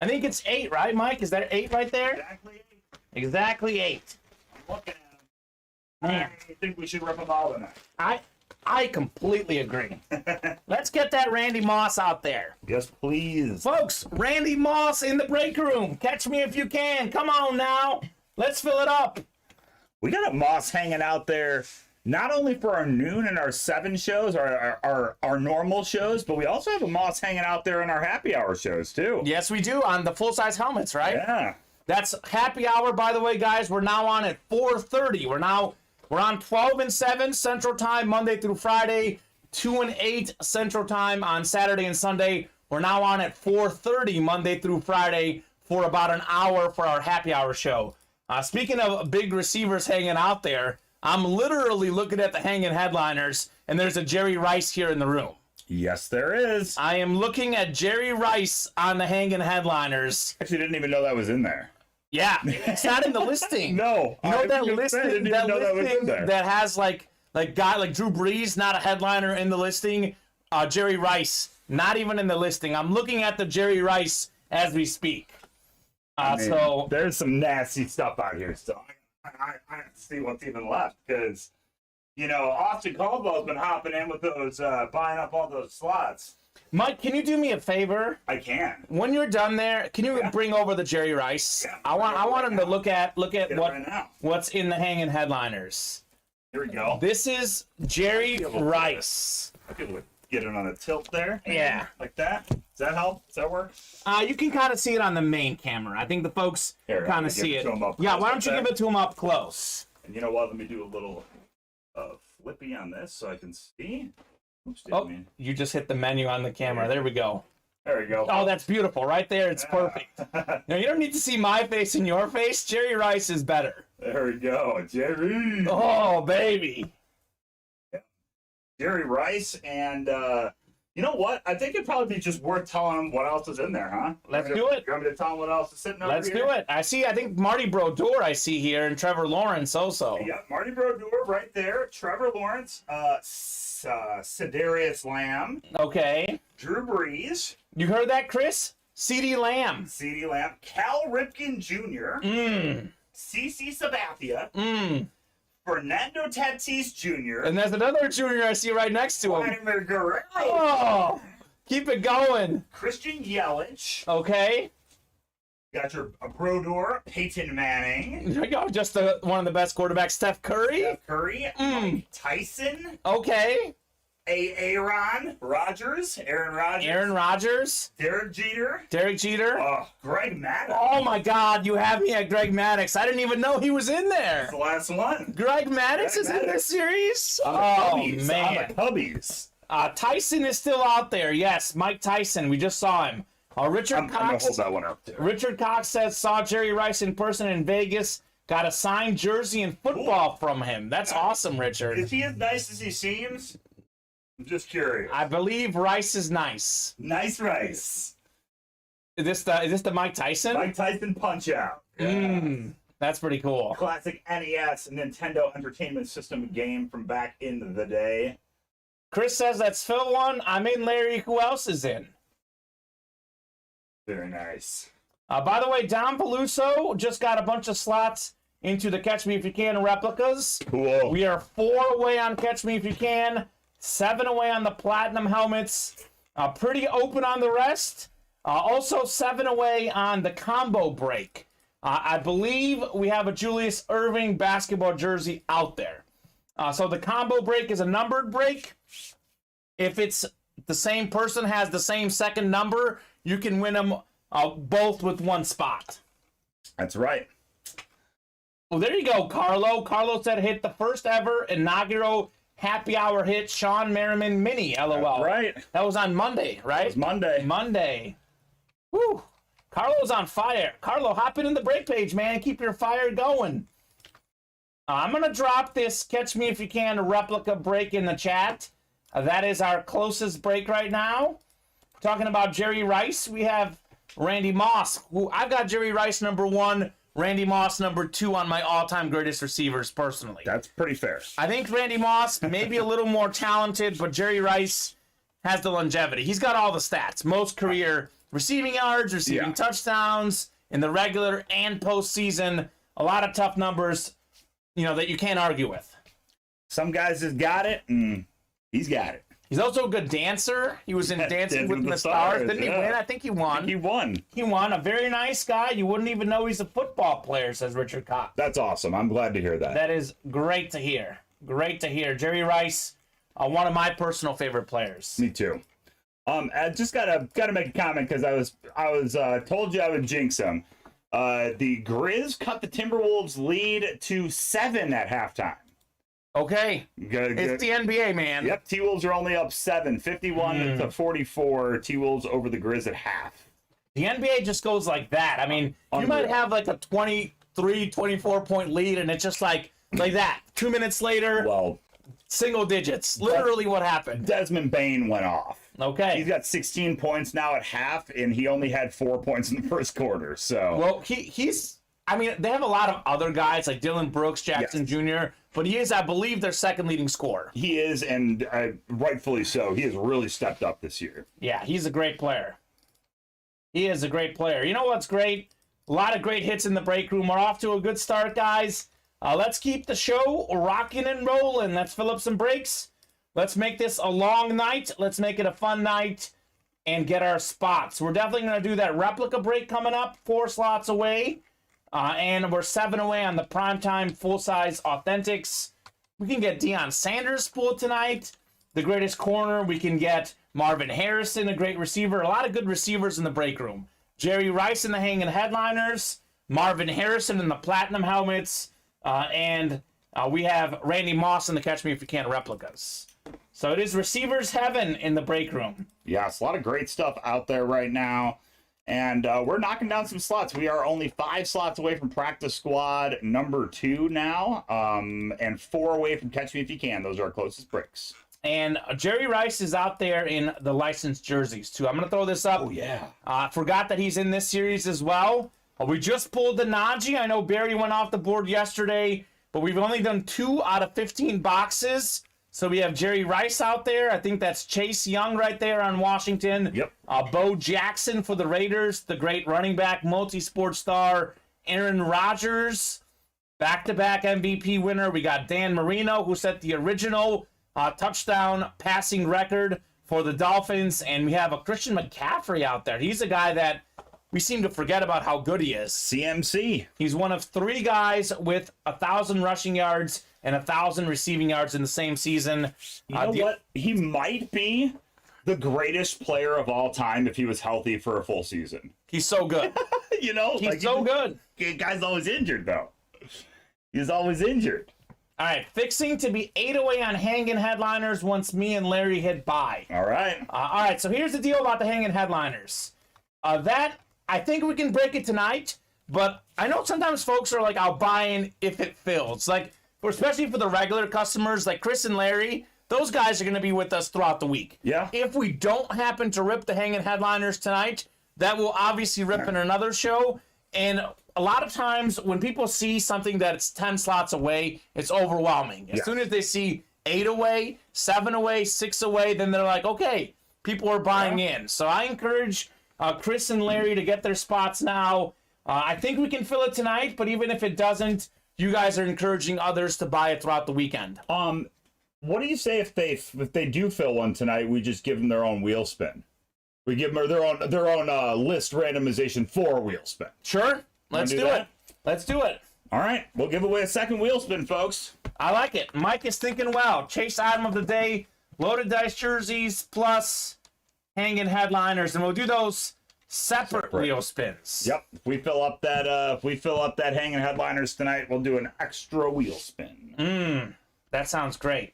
I think it's 8, right, Mike? Is that 8 right there? Exactly 8. Exactly 8. I'm looking at him. Man, I think we should rip them all tonight. I completely agree. Let's get that Randy Moss out there. Yes, please. Folks, Randy Moss in the break room. Catch me if you can. Come on now. Let's fill it up. We got a Moss hanging out there, not only for our noon and our 7 shows, our normal shows, but we also have a Moss hanging out there in our happy hour shows, too. Yes, we do, on the full-size helmets, right? Yeah. That's happy hour, by the way, guys. We're now on at 4:30. We're on 12 and 7 Central Time, Monday through Friday, 2 and 8 Central Time on Saturday and Sunday. We're now on at 4:30 Monday through Friday for about an hour for our happy hour show. Speaking of big receivers hanging out there, I'm literally looking at the hanging headliners, and there's a Jerry Rice here in the room. Yes, there is. I am looking at Jerry Rice on the hanging headliners. Actually, didn't even know that was in there. Yeah, it's not in the listing. No. You know I that was gonna say, I listing, didn't even know that was in there. that has like guy like Drew Brees, not a headliner in the listing. Jerry Rice, not even in the listing. I'm looking at the Jerry Rice as we speak. So there's some nasty stuff out here. So I have to see what's even left because, you know, Austin Caldwell's been hopping in with those, buying up all those slots. Mike, can you do me a favor? I can. When you're done there, can you bring over the Jerry Rice? Yeah, I want him to look at right what's in the hanging headliners. Here we go. This is Jerry Rice. I could get it on a tilt there. Yeah. Like that. Does that help? Does that work? You can kind of see it on the main camera. I think the folks Here, kind I'm of gonna give see it it. to 'em up Yeah, close why like don't you that. give it to him up close? And you know what? Let me do a little flippy on this so I can see. Oops, didn't Oh, mean. you just hit the menu on the camera. There we go. There we go. Oh, that's beautiful. Right there, it's perfect. Now, you don't need to see my face and your face. Jerry Rice is better. There we go. Jerry. Oh, baby. Jerry Rice, and you know what? I think it'd probably be just worth telling them what else is in there, huh? Let's do it. You want me to tell them what else is sitting over Let's here? do it. I think Marty Brodeur I see here, and Trevor Lawrence also. Yeah, Marty Brodeur right there. Trevor Lawrence, Sedarius Lamb, Okay. Drew Brees, You heard that, Chris? CeeDee Lamb. CeeDee Lamb, Cal Ripken Jr., CeCe Sabathia, Fernando Tatis Jr., And there's another junior I see right next to him. Vladimir Guerrero, Oh, keep it going. Christian Yelich. Okay. Got your Brodeur, Peyton Manning, There you go. Just one of the best quarterbacks, Steph Curry. Steph Curry, Mike Tyson, Okay. Aaron Rodgers, Aaron Rodgers. Derek Jeter, Derek Jeter. Greg Maddux. Oh my God, you have me at Greg Maddux. I didn't even know he was in there. That's the last one. Greg Maddux is in Maddux. this series? On the Oh, Cubbies, man. On the Cubbies. Tyson is still out there. Yes, Mike Tyson. We just saw him. Richard I'm gonna Cox. hold that one up too. Richard Cox says saw Jerry Rice in person in Vegas. Got a signed jersey and football from him. That's awesome, Richard. Is he as nice as he seems? I'm just curious. I believe Rice is nice. Nice Rice. Is this the Mike Tyson? Mike Tyson Punch Out. That's pretty cool. Classic NES Nintendo Entertainment System game from back in the day. Chris says that's Phil one. I'm in, Larry. Who else is in? Very nice. By the way, Don Peluso just got a bunch of slots into the Catch Me If You Can replicas. Cool. We are 4 away on Catch Me If You Can, 7 away on the Platinum helmets, pretty open on the rest. Also 7 away on the combo break. I believe we have a Julius Erving basketball jersey out there. So the combo break is a numbered break. If it's the same person has the same second number, you can win them both with one spot. That's right. Well, there you go, Carlo. Carlo said hit the first ever inaugural happy hour hit, Sean Merriman Mini, LOL. That's right. That was on Monday, right? It was Monday. Monday. Woo. Carlo's on fire. Carlo, hop in the break page, man. Keep your fire going. I'm going to drop this Catch Me If You Can replica break in the chat. That is our closest break right now. We're talking about Jerry Rice. We have Randy Moss, who I've got Jerry Rice number 1, Randy Moss number 2 on my all-time greatest receivers personally. That's pretty fair. I think Randy Moss may be a little more talented, but Jerry Rice has the longevity. He's got all the stats. Most career receiving yards, receiving touchdowns in the regular and postseason. A lot of tough numbers, that you can't argue with. Some guys just got it, and he's got it. He's also a good dancer. He was in Dancing with the Stars. Didn't he win? I think he won. He won. He won. A very nice guy. You wouldn't even know he's a football player, says Richard Cox. That's awesome. I'm glad to hear that. That is great to hear. Great to hear. Jerry Rice, one of my personal favorite players. Me too. I just gotta make a comment because I was told you I would jinx him. The Grizz cut the Timberwolves lead to 7 at halftime. Okay. It's the NBA, man. Yep, T-Wolves are only up 7, 51 to 44. T-Wolves over the Grizz at half. The NBA just goes like that. I mean, you might have like a 23, 24-point lead, and it's just like that. 2 minutes later, single digits. Literally what happened. Desmond Bane went off. Okay. He's got 16 points now at half, and he only had 4 points in the first quarter. So, well, he's. I mean, they have a lot of other guys like Dylan Brooks, Jackson Jr., but he is, I believe, their second leading scorer. He is, and rightfully so. He has really stepped up this year. Yeah, he's a great player. He is a great player. You know what's great? A lot of great hits in the break room. We're off to a good start, guys. Let's keep the show rocking and rolling. Let's fill up some breaks. Let's make this a long night. Let's make it a fun night and get our spots. We're definitely going to do that replica break coming up, 4 slots away. And we're 7 away on the primetime full-size authentics. We can get Deion Sanders pulled tonight, the greatest corner. We can get Marvin Harrison, a great receiver. A lot of good receivers in the break room. Jerry Rice in the hanging headliners. Marvin Harrison in the platinum helmets. And we have Randy Moss in the Catch Me If You Can replicas. So it is receivers heaven in the break room. Yes, a lot of great stuff out there right now. And we're knocking down some slots. We are only 5 slots away from practice squad number 2 now, and 4 away from Catch Me If You Can. Those are our closest breaks. And Jerry Rice is out there in the licensed jerseys, too. I'm going to throw this up. Oh, yeah. Forgot that he's in this series as well. We just pulled the Najee. I know Barry went off the board yesterday, but we've only done 2 out of 15 boxes. So we have Jerry Rice out there. I think that's Chase Young right there on Washington. Yep. Bo Jackson for the Raiders, the great running back, multi-sport star. Aaron Rodgers, back-to-back MVP winner. We got Dan Marino, who set the original touchdown passing record for the Dolphins. And we have a Christian McCaffrey out there. He's a guy that we seem to forget about how good he is. CMC. He's one of 3 guys with 1,000 rushing yards and 1,000 receiving yards in the same season. You know what? He might be the greatest player of all time if he was healthy for a full season. He's so good. He's so good. Guy's always injured, though. He's always injured. All right, fixing to be 8 away on hanging headliners once me and Larry hit buy. All right. All right, so here's the deal about the hanging headliners. I think we can break it tonight, but I know sometimes folks are like, I'll buy in if it fills. Like, especially for the regular customers like Chris and Larry, those guys are going to be with us throughout the week. Yeah. If we don't happen to rip the hanging headliners tonight, that will obviously rip in another show. And a lot of times when people see something that's 10 slots away, it's overwhelming. As soon as they see 8 away, 7 away, 6 away, then they're like, okay, people are buying in. So I encourage Chris and Larry to get their spots now. I think we can fill it tonight, but even if it doesn't, you guys are encouraging others to buy it throughout the weekend. What do you say if they do fill one tonight, we just give them their own wheel spin? We give them their own list randomization for a wheel spin. Sure. Let's do it. Let's do it. All right. We'll give away a second wheel spin, folks. I like it. Mike is thinking well. Chase item of the day, loaded dice jerseys plus hanging headliners, and we'll do those separate wheel spins. Yep. If we fill up that hanging headliners tonight, we'll do an extra wheel spin. That sounds great.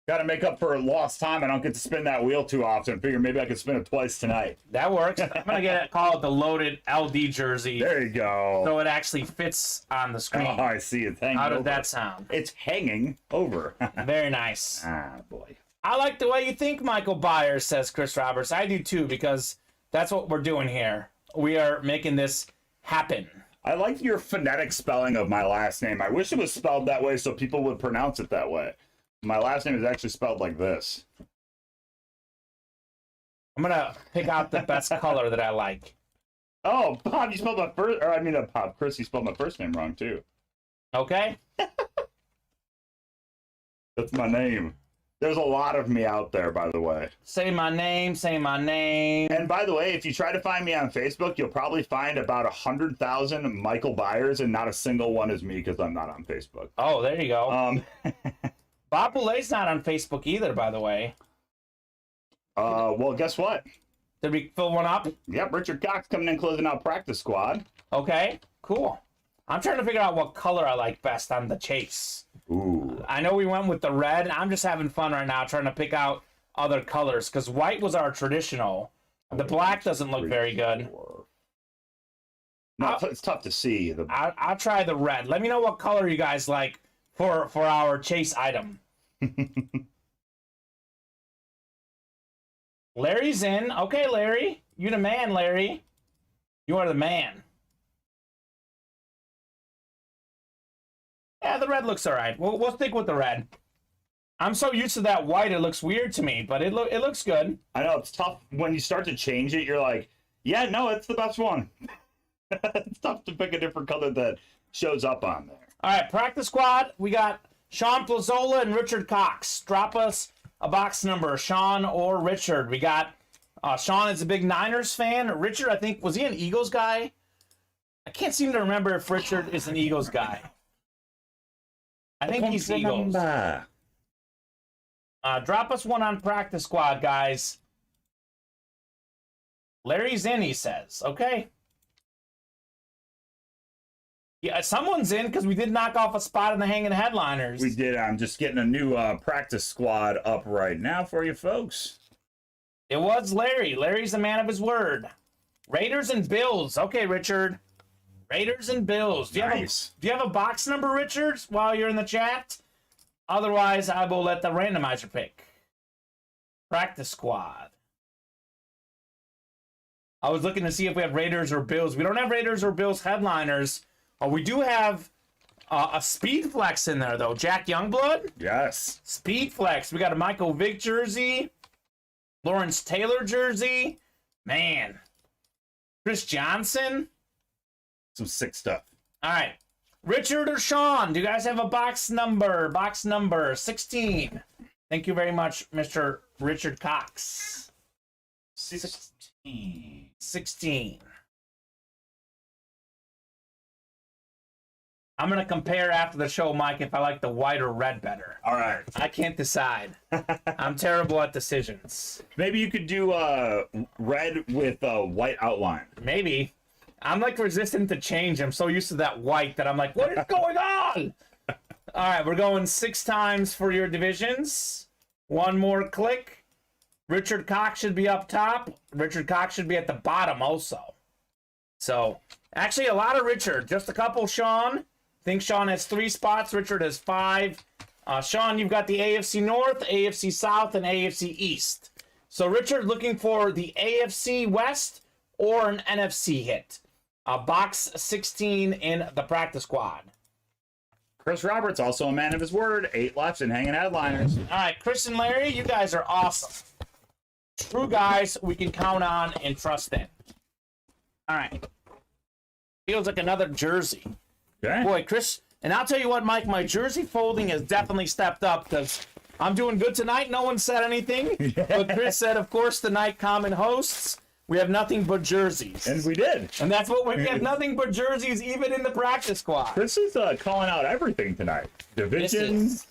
Got to make up for lost time. I don't get to spin that wheel too often. Figure maybe I could spin it twice tonight. That works. I'm gonna call it the loaded LD jersey. There you go. So it actually fits on the screen. Oh, I see. It's hanging over. How did that sound? It's hanging over. Very nice. Ah, boy. I like the way you think, Michael Byers, says Chris Roberts. I do too, because that's what we're doing here. We are making this happen. I like your phonetic spelling of my last name. I wish it was spelled that way so people would pronounce it that way. My last name is actually spelled like this. I'm gonna pick out the best color that I like. Oh, Bob, you spelled my first, or I mean, Bob, Chris, you spelled my first name wrong too. Okay. That's my name. There's a lot of me out there, by the way. Say my name, say my name. And by the way, if you try to find me on Facebook, you'll probably find about 100,000 Michael Byers, and not a single one is me because I'm not on Facebook. Oh, there you go. Bob Boulet's not on Facebook either, by the way. Well, guess what? Did we fill one up? Yep, Richard Cox coming in closing out practice squad. Okay, cool. I'm trying to figure out what color I like best on the chase. Ooh. I know we went with the red. I'm just having fun right now trying to pick out other colors because white was our traditional. The black doesn't look very good. No, it's tough to see. I'll try the red. Let me know what color you guys like for our chase item. Larry's in. Okay, Larry. You the man, Larry. You are the man. Yeah, the red looks all right. We'll stick with the red. I'm so used to that white, it looks weird to me, but it looks good. I know, it's tough. When you start to change it, you're like, yeah, no, it's the best one. It's tough to pick a different color that shows up on there. All right, practice squad. We got Sean Plazola and Richard Cox. Drop us a box number, Sean or Richard. We got Sean is a big Niners fan. Richard, I think, was he an Eagles guy? I can't seem to remember if Richard is an Eagles guy. I think he's Eagles. Drop us one on practice squad, guys. Larry's in, he says. Okay. Yeah, someone's in because we did knock off a spot in the hanging headliners. We did. I'm just getting a new practice squad up right now for you folks. It was Larry. Larry's a man of his word. Raiders and Bills. Okay, Richard. Raiders and Bills. Do you have a box number, Richard, while you're in the chat? Otherwise, I will let the randomizer pick. Practice squad. I was looking to see if we have Raiders or Bills. We don't have Raiders or Bills headliners. We do have a Speed Flex in there, though. Jack Youngblood? Yes. Speed Flex. We got a Michael Vick jersey. Lawrence Taylor jersey. Man. Chris Johnson. Some sick stuff. All right. Richard or Sean, do you guys have a box number? Box number 16. Thank you very much, Mr. Richard Cox. 16. 16. I'm going to compare after the show, Mike, if I like the white or red better. All right. I can't decide. I'm terrible at decisions. Maybe you could do red with a white outline. Maybe. I'm like resistant to change. I'm so used to that white that I'm like, what is going on? All right, we're going 6 times for your divisions. One more click. Richard Cox should be up top. Richard Cox should be at the bottom also. So, actually a lot of Richard. Just a couple Sean. I think Sean has 3 spots. Richard has 5. Sean, you've got the AFC North, AFC South, and AFC East. So, Richard looking for the AFC West or an NFC hit. Box 16 in the practice squad. Chris Roberts, also a man of his word. 8 left and hanging headliners. All right, Chris and Larry, you guys are awesome. True guys we can count on and trust in. All right. Feels like another jersey. Okay. Boy, Chris, and I'll tell you what, Mike, my jersey folding has definitely stepped up because I'm doing good tonight. No one said anything. But Chris said, of course, tonight Kamen hosts. We have nothing but jerseys. And we did. And that's what we have, nothing but jerseys, even in the practice squad. Chris is calling out everything tonight. Divisions.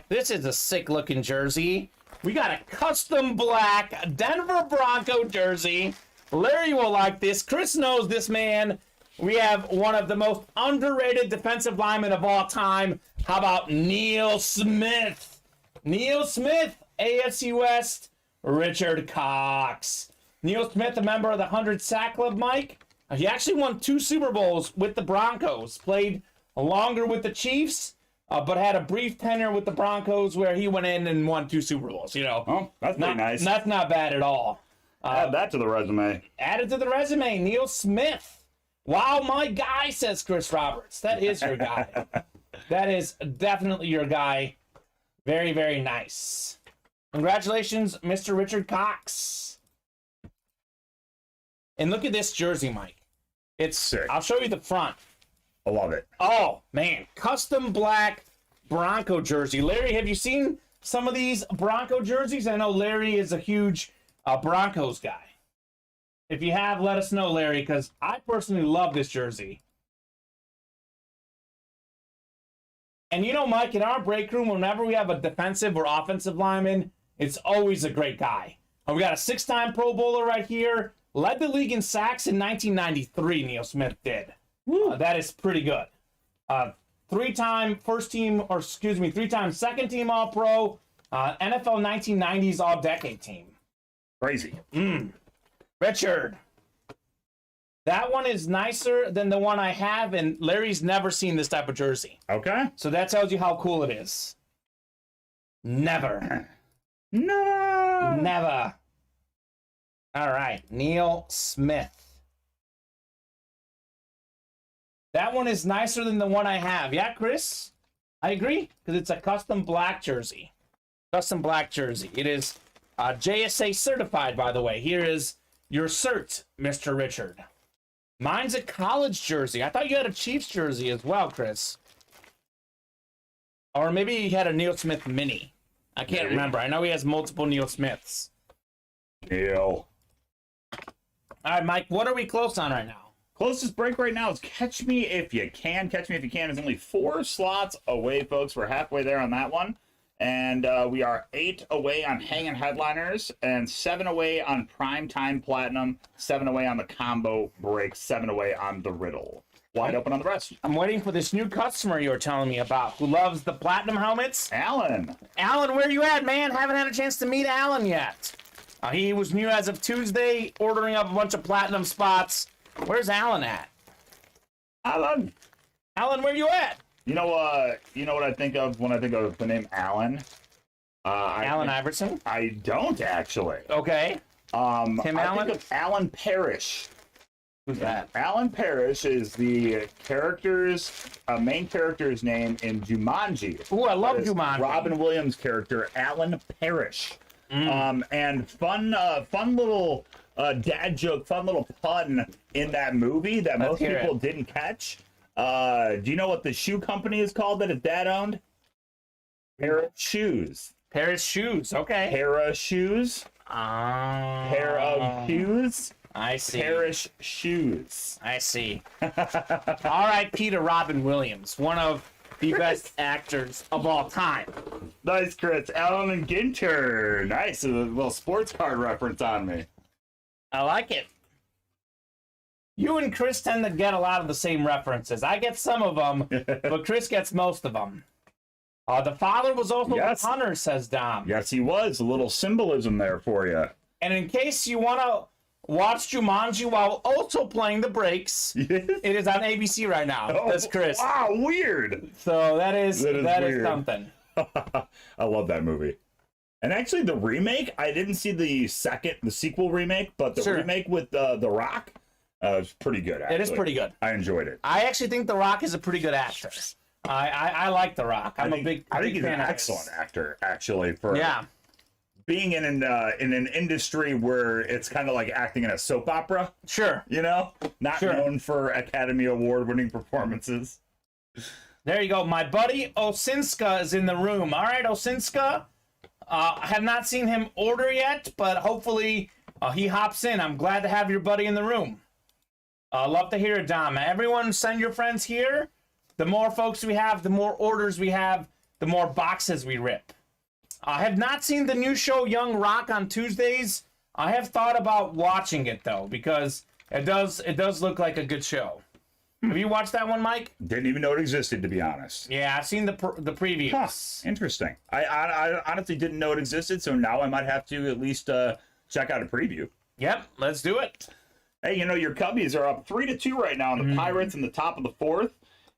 This is a sick-looking jersey. We got a custom black Denver Bronco jersey. Larry will like this. Chris knows this man. We have one of the most underrated defensive linemen of all time. How about Neil Smith? Neil Smith, AFC West, Richard Cox. Neil Smith, a member of the 100 Sack Club, Mike. He actually won 2 Super Bowls with the Broncos. Played longer with the Chiefs, but had a brief tenure with the Broncos where he went in and won 2 Super Bowls. You know, Oh, that's pretty nice. That's not bad at all. Add that to the resume. Added to the resume, Neil Smith. Wow, my guy, says Chris Roberts. That is your guy. That is definitely your guy. Very, very nice. Congratulations, Mr. Richard Cox. And look at this jersey, Mike. It's Sick. I'll show you the front. I love it. Oh, man. Custom black Bronco jersey. Larry, have you seen some of these Bronco jerseys? I know Larry is a huge Broncos guy. If you have, let us know, Larry, because I personally love this jersey. And you know, Mike, in our break room, whenever we have a defensive or offensive lineman, it's always a great guy. We got a 6-time Pro Bowler right here. Led the league in sacks in 1993, Neil Smith did. That is pretty good. 3-time second team All-Pro, NFL 1990s All-Decade team. Crazy. Richard. That one is nicer than the one I have, and Larry's never seen this type of jersey. Okay. So that tells you how cool it is. Never. No. Never. All right, Neil Smith. That one is nicer than the one I have. Yeah, Chris? I agree, because it's a custom black jersey. Custom black jersey. It is JSA certified, by the way. Here is your cert, Mr. Richard. Mine's a college jersey. I thought you had a Chiefs jersey as well, Chris. Or maybe he had a Neil Smith mini. I can't remember. I know he has multiple Neil Smiths. Neil. All right, Mike, what are we close on right now? Closest break right now is Catch Me If You Can. Catch Me If You Can is only 4 slots away, folks. We're halfway there on that one. And we are 8 away on Hanging Headliners and 7 away on Primetime Platinum, 7 away on the Combo Break, 7 away on the Riddle. Wide open on the rest. I'm waiting for this new customer you were telling me about who loves the Platinum helmets. Alan. Alan, where you at, man? Haven't had a chance to meet Alan yet. He was new as of Tuesday, ordering up a bunch of Platinum spots. Where's Alan at? Alan. Alan, where you at? You know what I think of when I think of the name Alan? Alan Iverson? I don't actually. Okay. Tim I Allen? think of Alan Parrish. Who's that? Alan Parrish is the main character's name in Jumanji. Ooh, I love That is Jumanji. Robin Williams' character, Alan Parrish. And fun little dad joke, fun little pun in that movie that most people didn't catch. Do you know what the shoe company is called that his dad owned? Pair of shoes. Pair of shoes, okay. Pair of shoes. Pair of shoes. I see. Parish shoes. I see. R.I.P. to Robin Williams, one of the best actors of all time. Nice, Chris. Alan and Ginter. Nice. A little sports card reference on me. I like it. You and Chris tend to get a lot of the same references. I get some of them, but Chris gets most of them. The father was also a hunter, says Dom. Yes, he was. A little symbolism there for you. And in case you want to watch Jumanji while also playing the breaks, it is on ABC right now. That's Chris. Wow, weird. So that is weird. something. I love that movie. And actually, the remake, I didn't see the sequel remake, but the remake with The Rock was pretty good, actually. It is pretty good. I enjoyed it. I actually think The Rock is a pretty good actor. I like The Rock. I think he's an excellent actor, actually, for being in an industry where it's kind of like acting in a soap opera, Sure. you know, not known for Academy Award winning performances. There you go. My buddy Osinska is in the room. All right, Osinska. I have not seen him order yet, but hopefully he hops in. I'm glad to have your buddy in the room. Love to hear it, Dom. Everyone send your friends here. The more folks we have, the more orders we have, the more boxes we rip. I have not seen the new show Young Rock on Tuesdays. I have thought about watching it, though, because it does look like a good show. Have you watched that one, Mike? Didn't even know it existed, to be honest. Yeah, I've seen the previews. Huh, interesting. I honestly didn't know it existed, so now I might have to at least check out a preview. Yep, let's do it. Hey, you know, your Cubbies are up 3-2 right now on the Pirates in the top of the 4th.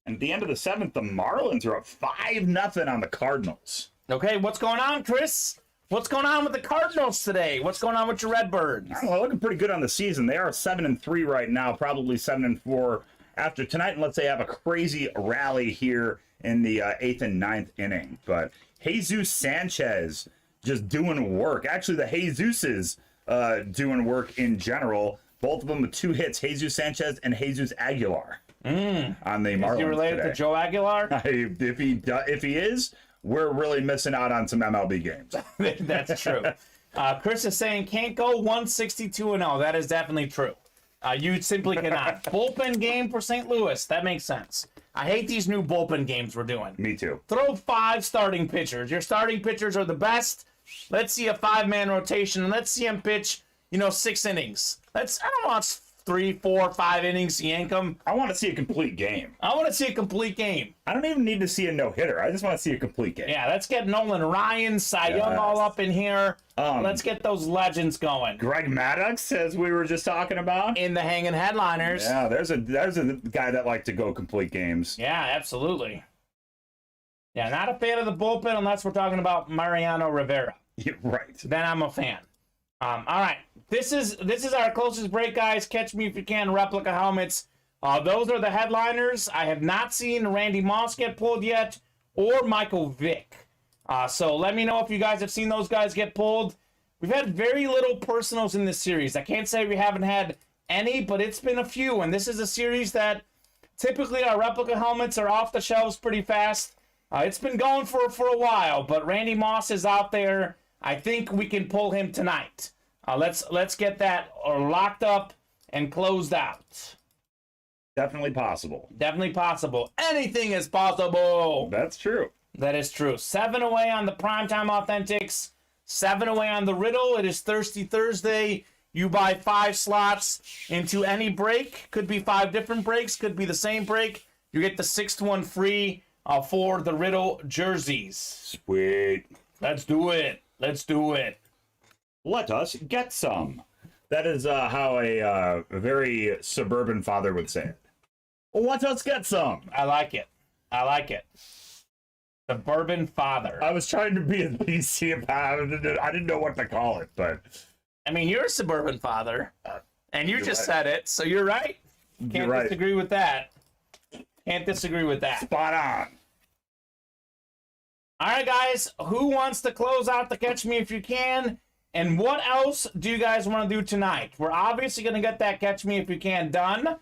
And at the end of the 7th, the Marlins are up 5-0 on the Cardinals. Okay, what's going on, Chris? What's going on with the Cardinals today? What's going on with your Redbirds? I don't know, they're looking pretty good on the season. They are 7-3 right now, probably 7-4 after tonight, unless they have a crazy rally here in the 8th and 9th inning. But Jesus Sanchez just doing work. Actually, the Jesuses doing work in general. Both of them with 2 hits, Jesus Sanchez and Jesus Aguilar on the Marlins. Is he related to Joe Aguilar? If he is, we're really missing out on some MLB games. That's true. Chris is saying can't go 162-0. That is definitely true. You simply cannot. Bullpen game for St. Louis. That makes sense. I hate these new bullpen games we're doing. Me too. Throw 5 starting pitchers. Your starting pitchers are the best. Let's see a 5-man rotation, and let's see them pitch, 6 innings. I don't want 3, 4, 5 innings to yank them. I want to see a complete game. I want to see a complete game. I don't even need to see a no-hitter. I just want to see a complete game. Yeah, let's get Nolan Ryan, Cy Young all up in here. Let's get those legends going. Greg Maddux, as we were just talking about. In the hanging headliners. Yeah, there's a guy that likes to go complete games. Yeah, absolutely. Yeah, not a fan of the bullpen unless we're talking about Mariano Rivera. Yeah, right. Then I'm a fan. All right. This is our closest break, guys. Catch Me If You Can replica helmets. Those are the headliners. I have not seen Randy Moss get pulled yet, or Michael Vick. So let me know if you guys have seen those guys get pulled. We've had very little personals in this series. I can't say we haven't had any, but it's been a few. And this is a series that typically our replica helmets are off the shelves pretty fast. It's been going for a while, but Randy Moss is out there. I think we can pull him tonight. Let's get that locked up and closed out. Definitely possible. Definitely possible. Anything is possible. That's true. That is true. 7 away on the Primetime Authentics. 7 away on the Riddle. It is Thirsty Thursday. You buy 5 slots into any break. Could be 5 different breaks. Could be the same break. You get the 6th one free for the Riddle jerseys. Sweet. Let's do it. Let's do it. Let us get some. That is how a very suburban father would say it. Let us get some. I like it. I like it. Suburban father. I was trying to be as PC about it. I didn't know what to call it, but... I mean, you're a suburban father, and you just said it, so you're right. Can't disagree with that. Can't disagree with that. Spot on. All right, guys. Who wants to close out the Catch Me If You Can? And what else do you guys want to do tonight? We're obviously going to get that Catch Me If You Can done.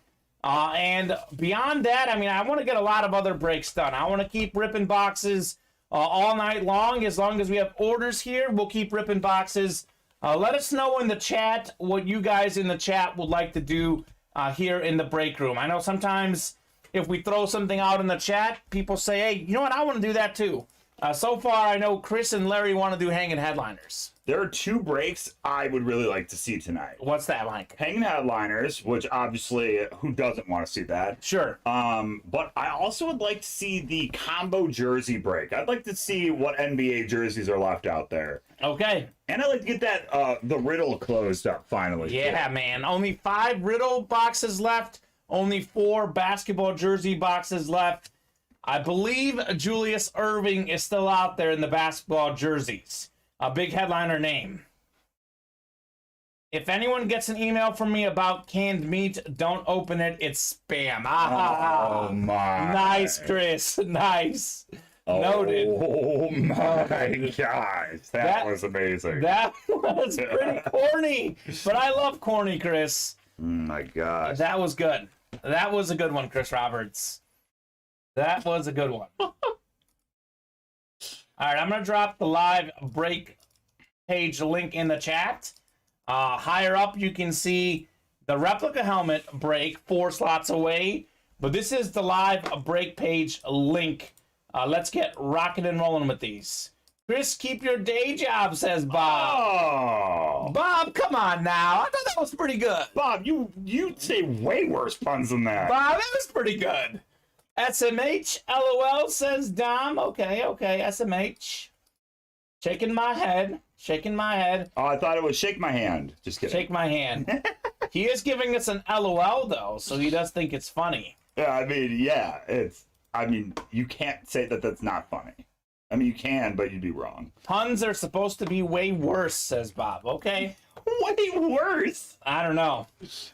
And beyond that, I mean, I want to get a lot of other breaks done. I want to keep ripping boxes all night long. As long as we have orders here, we'll keep ripping boxes. Let us know in the chat what you guys in the chat would like to do here in the break room. I know sometimes if we throw something out in the chat, people say, hey, you know what? I want to do that too. So far, I know Chris and Larry want to do hanging headliners. There are 2 breaks I would really like to see tonight. What's that, Mike? Hanging headliners, which obviously, who doesn't want to see that? Sure. But I also would like to see the combo jersey break. I'd like to see what NBA jerseys are left out there. Okay. And I'd like to get that the Riddle closed up finally. Yeah, man. Only 5 Riddle boxes left. Only 4 basketball jersey boxes left. I believe Julius Erving is still out there in the basketball jerseys. A big headliner name. If anyone gets an email from me about canned meat, don't open it. It's spam. Oh, my. Nice, Chris. Nice. Noted. Oh my gosh, that was amazing. That was pretty corny, but I love corny, Chris. Oh my gosh. That was good. That was a good one, Chris Roberts. That was a good one. All right, I'm going to drop the live break page link in the chat. Higher up, you can see the replica helmet break 4 slots away. But this is the live break page link. Let's get rocking and rolling with these. Chris, keep your day job, says Bob. Oh, Bob, come on now. I thought that was pretty good. Bob, you say way worse puns than that. Bob, that was pretty good. SMH, LOL, says Dom. Okay, SMH. Shaking my head. Oh, I thought it was shake my hand. Just kidding. Shake my hand. He is giving us an LOL, though, so he does think it's funny. Yeah, I mean, you can't say that that's not funny. I mean, you can, but you'd be wrong. Puns are supposed to be way worse, says Bob. Okay. Way worse? I don't know.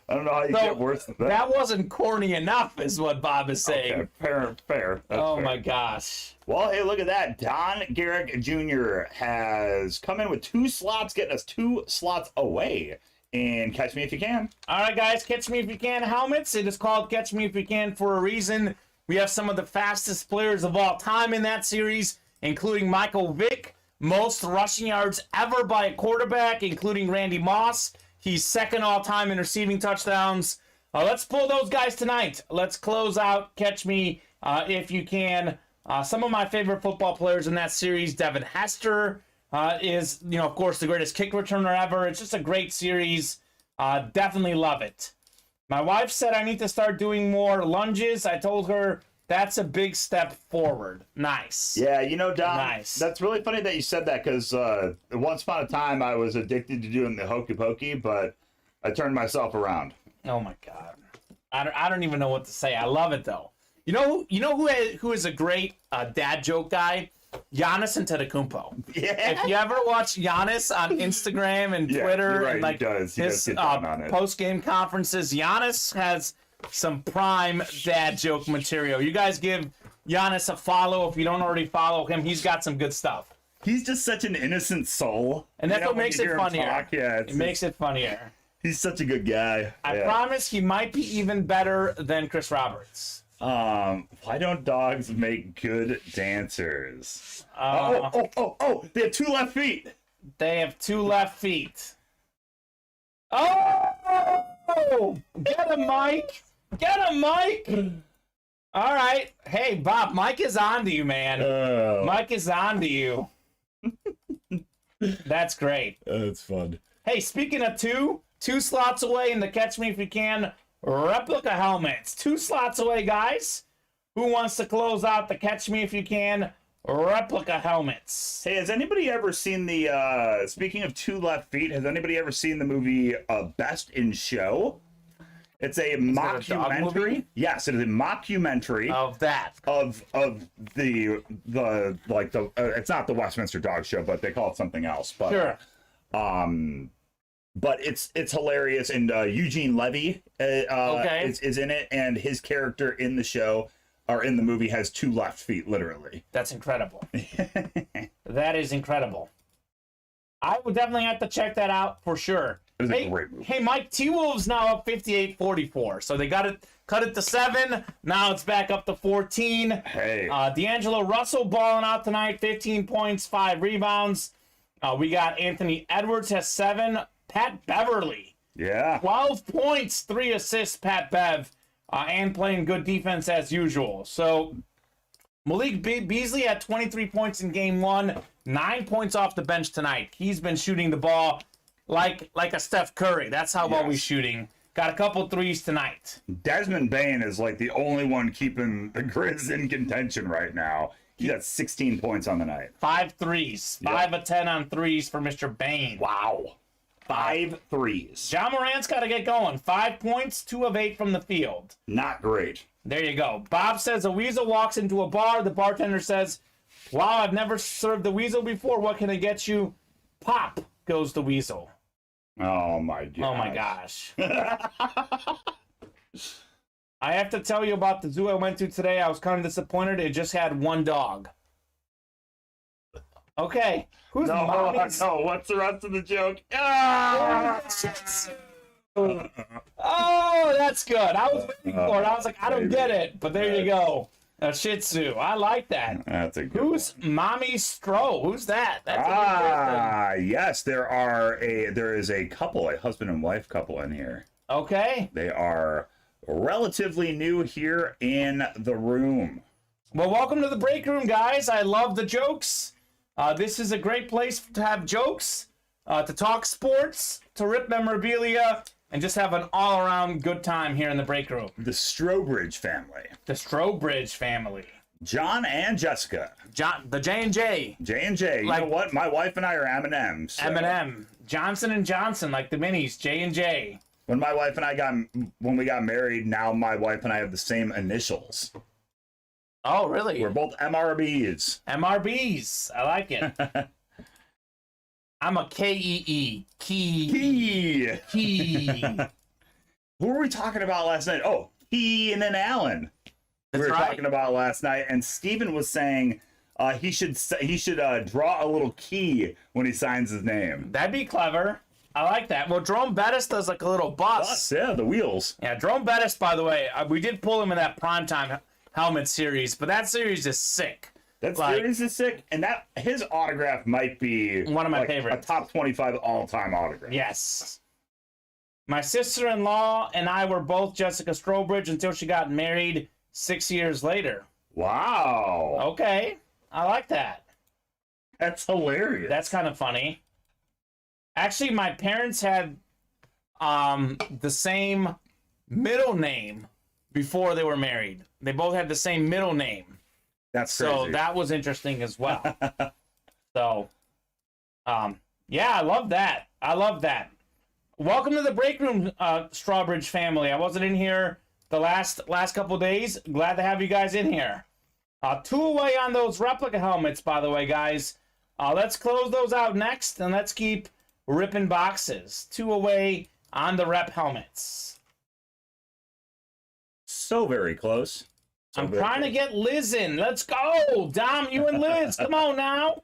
I don't know how you So, get worse than that. That wasn't corny enough, is what Bob is saying. Okay, fair. That's Oh fair. my gosh. Well, hey, look at that. Don Garrick Jr. has come in with 2 slots, getting us 2 slots away. And Catch Me If You Can. All right, guys, Catch Me If You Can helmets. It is called Catch Me If You Can for a reason. We have some of the fastest players of all time in that series, including Michael Vick, most rushing yards ever by a quarterback, including Randy Moss. He's second all time in receiving touchdowns. Let's pull those guys tonight. Let's close out Catch Me If You Can. Some of my favorite football players in that series, Devin Hester is, of course, the greatest kick returner ever. It's just a great series. Definitely love it. My wife said I need to start doing more lunges. I told her that's a big step forward. Nice. Yeah, Don, Nice. That's really funny that you said that because once upon a time I was addicted to doing the hokey pokey, but I turned myself around. Oh my God. I don't even know what to say. I love it though. You know who is a great dad joke guy? Giannis Antetokounmpo. Yeah. If you ever watch Giannis on Instagram and Yeah, Twitter you're right, and like he does his get down on it. post-game conferences, Giannis has some prime dad joke material. You guys give Giannis a follow if you don't already follow him. He's got some good stuff. He's just such an innocent soul. And that's what when makes you it hear him funnier. talk, yeah, It makes it funnier. He's such a good guy. I Yeah. promise he might be even better than Chris Roberts. Why don't dogs make good dancers? They have 2 left feet. They have 2 left feet. Oh! Get him, Mike! Get him, Mike! All right. Hey, Bob, Mike is on to you, man. Mike is on to you. That's great. That's fun. Hey, speaking of 2 slots away in the Catch Me If You Can replica helmets. 2 slots away, guys. Who wants to close out the Catch Me If You Can replica helmets? Hey, has anybody ever seen the, speaking of 2 left feet, has anybody ever seen the movie Best in Show? It's a mockumentary. movie? Yes, it is a mockumentary Of that. of the it's not the Westminster Dog Show, but they call it something else. But Sure. but it's hilarious, and Eugene Levy is in it, and his character in the show or in the movie has 2 left feet, literally. That's incredible. That is incredible. I would definitely have to check that out for sure. It was a great movie. Hey, Mike, T-Wolves now up 58-44. So they cut it to 7. Now it's back up to 14. Hey. D'Angelo Russell balling out tonight, 15 points, 5 rebounds. We got Anthony Edwards has 7. Pat Beverly, Yeah. 12 points, 3 assists, Pat Bev, and playing good defense as usual. So Malik Beasley had 23 points in game 1, 9 points off the bench tonight. He's been shooting the ball like a Steph Curry. That's how well he's shooting. Got a couple threes tonight. Desmond Bain is like the only one keeping the Grizz in contention right now. He got 16 points on the night. 5 threes. 5 of 10 on threes for Mr. Bain. Wow. 5 threes. John Morant's got to get going. 5 points, 2 of 8 from the field. Not great. There you go. Bob says a weasel walks into a bar. The bartender says, "Wow, I've never served the weasel before. What can I get you?" Pop goes the weasel. Oh my god. Oh my gosh. I have to tell you about the zoo I went to today. I was kind of disappointed. It just had 1 dog. Okay. Who's No, mommy's? no. What's the rest of the joke? Ah! Oh, that's good. I was waiting for it. I was like, I don't get it, but there you go. A Shih Tzu. I like that. That's a good Who's one. Mommy Stro? Who's that? That's a good person. Yes, there is a couple, a husband and wife couple in here. Okay. They are relatively new here in the room. Well, welcome to the break room, guys. I love the jokes. This is a great place to have jokes, to talk sports, to rip memorabilia, and just have an all-around good time here in the break room. The Strobridge family. The Strobridge family. John and Jessica. The J&J. J&J. You Like- know what? My wife and I are M&Ms. So M&M. Johnson & Johnson, like the minis. J&J. when we got married, now my wife and I have the same initials. Oh, really? We're both MRBs. MRBs. I like it. I'm a KEE. Key. Who were we talking about last night? Oh, Keenan and Allen. That's We were right. talking about last night, and Steven was saying he should draw a little key when he signs his name. That'd be clever. I like that. Well, Jerome Bettis does like a little bus. Yeah, the wheels. Yeah, Jerome Bettis, by the way, we did pull him in that primetime helmet series, but that series is sick. That Like- series is sick, and that his autograph might be One of my like favorites. a top 25 all-time autograph. Yes. My sister-in-law and I were both Jessica Strobridge until she got married 6 years later. Wow, Okay, I like that. that's hilarious. That's kind of funny. Actually, my parents had the same middle name before they were married. They both had the same middle name. That's So crazy. that was interesting as well. So, yeah, I love that. I love that. Welcome to the break room, Strawbridge family. I wasn't in here the last couple days. Glad to have you guys in here. 2 away on those replica helmets, by the way, guys. Let's close those out next, and let's keep ripping boxes. 2 away on the rep helmets. so very close. So I'm very trying to close. get Liz in. Let's go. Dom, you and Liz. Come on now.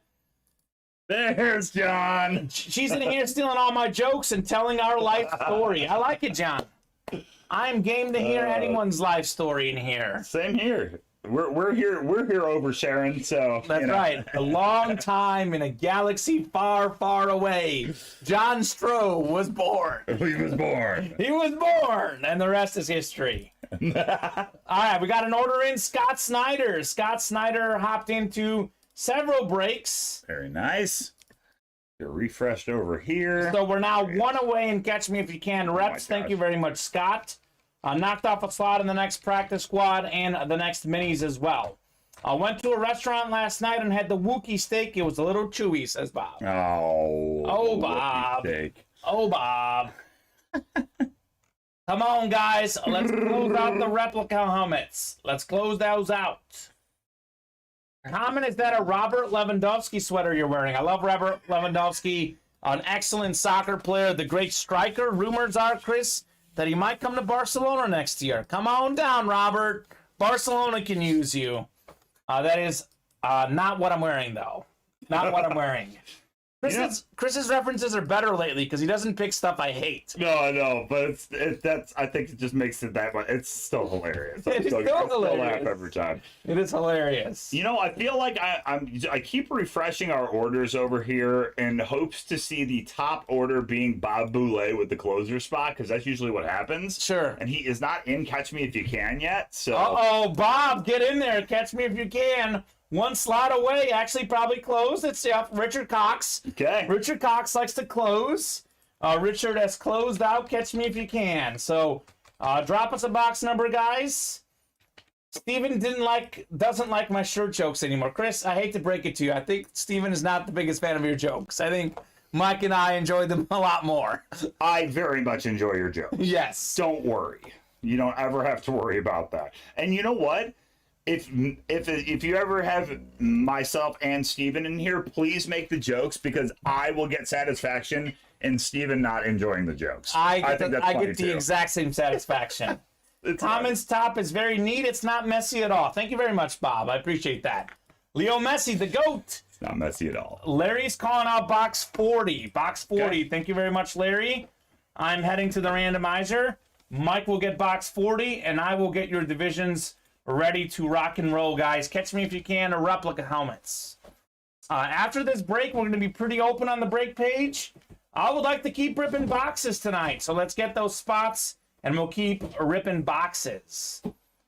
There's John. She's in here stealing all my jokes and telling our life story. I like it, John. I'm game to hear anyone's life story in here. Same here. We're here oversharing. So That's right. A long time in a galaxy far, far away, John Stroh was born. He was born. He was born, and the rest is history. All right, we got an order in. Scott Snyder. Scott Snyder hopped into several breaks. Very nice. You're refreshed over here. So we're now 1 away and catch me if you can. Reps, thank gosh. you very much, Scott. Knocked off a slot in the next practice squad and the next minis as well. Went to a restaurant last night and had the Wookiee steak. It was a little chewy, says Bob. Oh, Bob. mistake. Oh, Bob. Come on, guys. Let's close out the replica helmets. Let's close those out. Kamen, is that a Robert Lewandowski sweater you're wearing? I love Robert Lewandowski, an excellent soccer player, the great striker. Rumors are, Chris, that he might come to Barcelona next year. Come on down, Robert. Barcelona can use you. That is not what I'm wearing, though. Not what I'm wearing. Chris's references are better lately because he doesn't pick stuff I hate. No, but that's. I think it just makes it that much. It's still hilarious. It is still I hilarious. laugh every time. It is hilarious. You know, I feel like I keep refreshing our orders over here in hopes to see the top order being Bob Boulay with the closer spot, because that's usually what happens. Sure. And he is not in Catch Me If You Can yet. So Uh-oh, Bob, get in there. Catch me if you can. 1 slot away. Actually, probably closed. It's Richard Cox. okay. Richard Cox likes to close. Richard has closed out. Catch me if you can. So, drop us a box number, guys. Steven doesn't like my shirt jokes anymore. Chris, I hate to break it to you. I think Steven is not the biggest fan of your jokes. I think Mike and I enjoy them a lot more. I very much enjoy your jokes. Yes. Don't worry. You don't ever have to worry about that. And you know what? If you ever have myself and Steven in here, please make the jokes, because I will get satisfaction in Steven not enjoying the jokes. I think that's get funny, the too. exact same satisfaction. It's Comments top is very neat. It's not messy at all. Thank you very much, Bob. I appreciate that. Leo Messi, the GOAT. not messy at all. Larry's calling out box 40. Box 40. Okay. Thank you very much, Larry. I'm heading to the randomizer. Mike will get box 40, and I will get your divisions ready to rock and roll, guys. Catch me if you can, replica helmets. After this break, we're going to be pretty open on the break page. I would like to keep ripping boxes tonight, so let's get those spots, and we'll keep ripping boxes.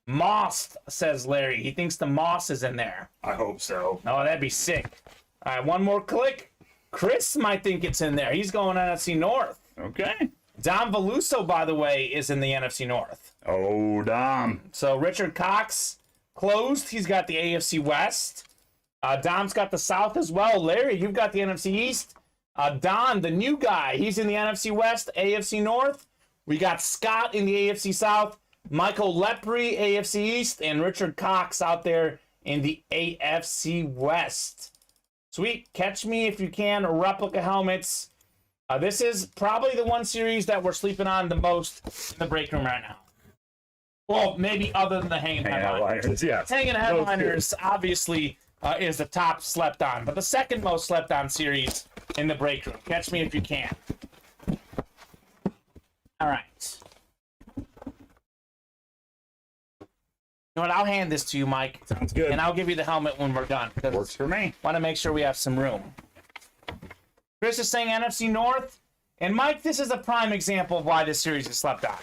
Moss, says Larry. He thinks the Moss is in there. I hope so. Oh, that'd be sick. All right, one more click. Chris might think it's in there. He's going NFC North. Okay. Dom Veluso, by the way, is in the NFC North. Oh, Dom. So Richard Cox closed. He's got the AFC West. Dom's got the South as well. Larry, you've got the NFC East. Don, the new guy, he's in the NFC West, AFC North. We got Scott in the AFC South. Michael Lepre, AFC East. And Richard Cox out there in the AFC West. Sweet. Catch me if you can. Replica helmets. This is probably the one series that we're sleeping on the most in the break room right now. Well, maybe other than the hanging headliners. Yes. Hanging headliners, obviously, is the top slept on, but the second most slept on series in the break room. Catch me if you can. All right. You know what? I'll hand this to you, Mike. Sounds good. And I'll give you the helmet when we're done. Works for me. Want to make sure we have some room. Chris is saying NFC North. And Mike, this is a prime example of why this series is slept on.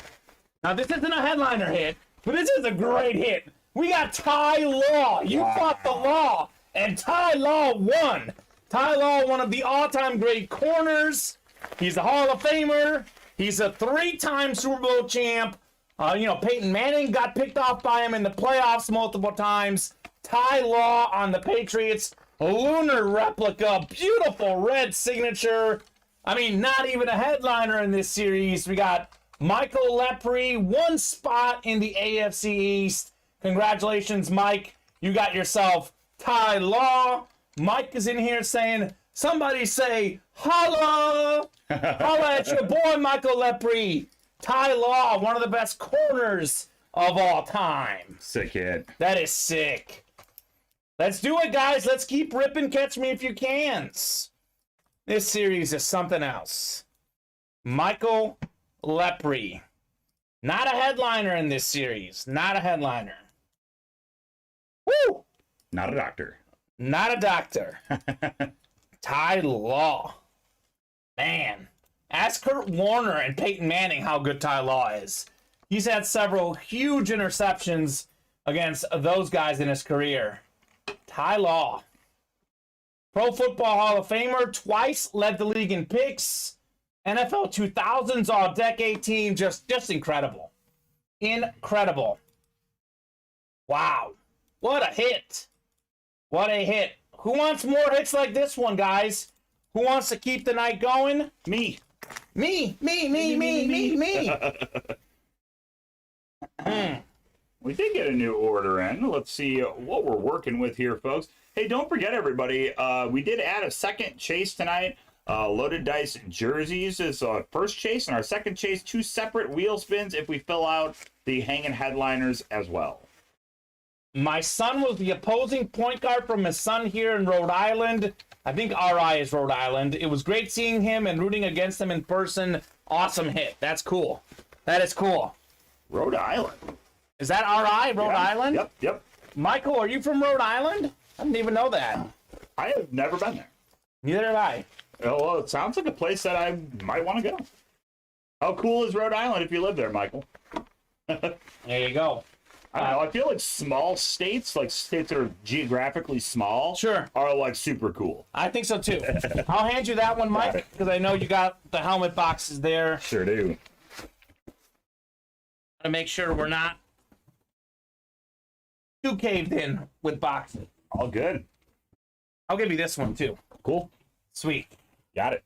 Now, this isn't a headliner hit, but this is a great hit. We got Ty Law. You fought the Law, and Ty Law won. Ty Law, one of the all-time great corners. He's a Hall of Famer. He's a 3-time Super Bowl champ. Peyton Manning got picked off by him in the playoffs multiple times. Ty Law on the Patriots. Lunar replica. Beautiful red signature. I mean, not even a headliner in this series. We got Michael Lepre, one spot in the AFC East. Congratulations, Mike. You got yourself Ty Law. Mike is in here saying, somebody say, holla! Holla at your boy, Michael Lepre. Ty Law, one of the best corners of all time. Sick hit. That is sick. Let's do it, guys. Let's keep ripping. Catch me if you can. This series is something else. Michael Lepre. Not a headliner in this series. Not a headliner. Woo! Not a doctor. Not a doctor. Ty Law. Man. Ask Kurt Warner and Peyton Manning how good Ty Law is. He's had several huge interceptions against those guys in his career. Ty Law. Pro Football Hall of Famer. Twice led the league in picks. NFL 2000s All-Decade Team. Just incredible. Incredible. Wow. What a hit. What a hit. Who wants more hits like this one, guys? Who wants to keep the night going? Me. Me. We did get a new order in. Let's see what we're working with here, folks. Hey, don't forget, everybody, we did add a second chase tonight. Loaded Dice jerseys is our first chase, and our second chase, 2 separate wheel spins if we fill out the hanging headliners as well. My son was the opposing point guard from his son here in Rhode Island. I think RI is Rhode Island. It was great seeing him and rooting against him in person. Awesome hit. That's cool. That is cool. Rhode Island. Is that RI, Rhode Island? Yep. Michael, are you from Rhode Island? I didn't even know that. I have never been there. Neither have I. Oh, well, it sounds like a place that I might want to go. How cool is Rhode Island if you live there, Michael? There you go. I don't know. I feel like small states, like states that are geographically small, Sure. are like super cool. I think so too. I'll hand you that one, Mike, because I know you got the helmet boxes there. Sure do. To make sure we're not too caved in with boxes. All good. I'll give you this one too. Cool. Sweet. Got it.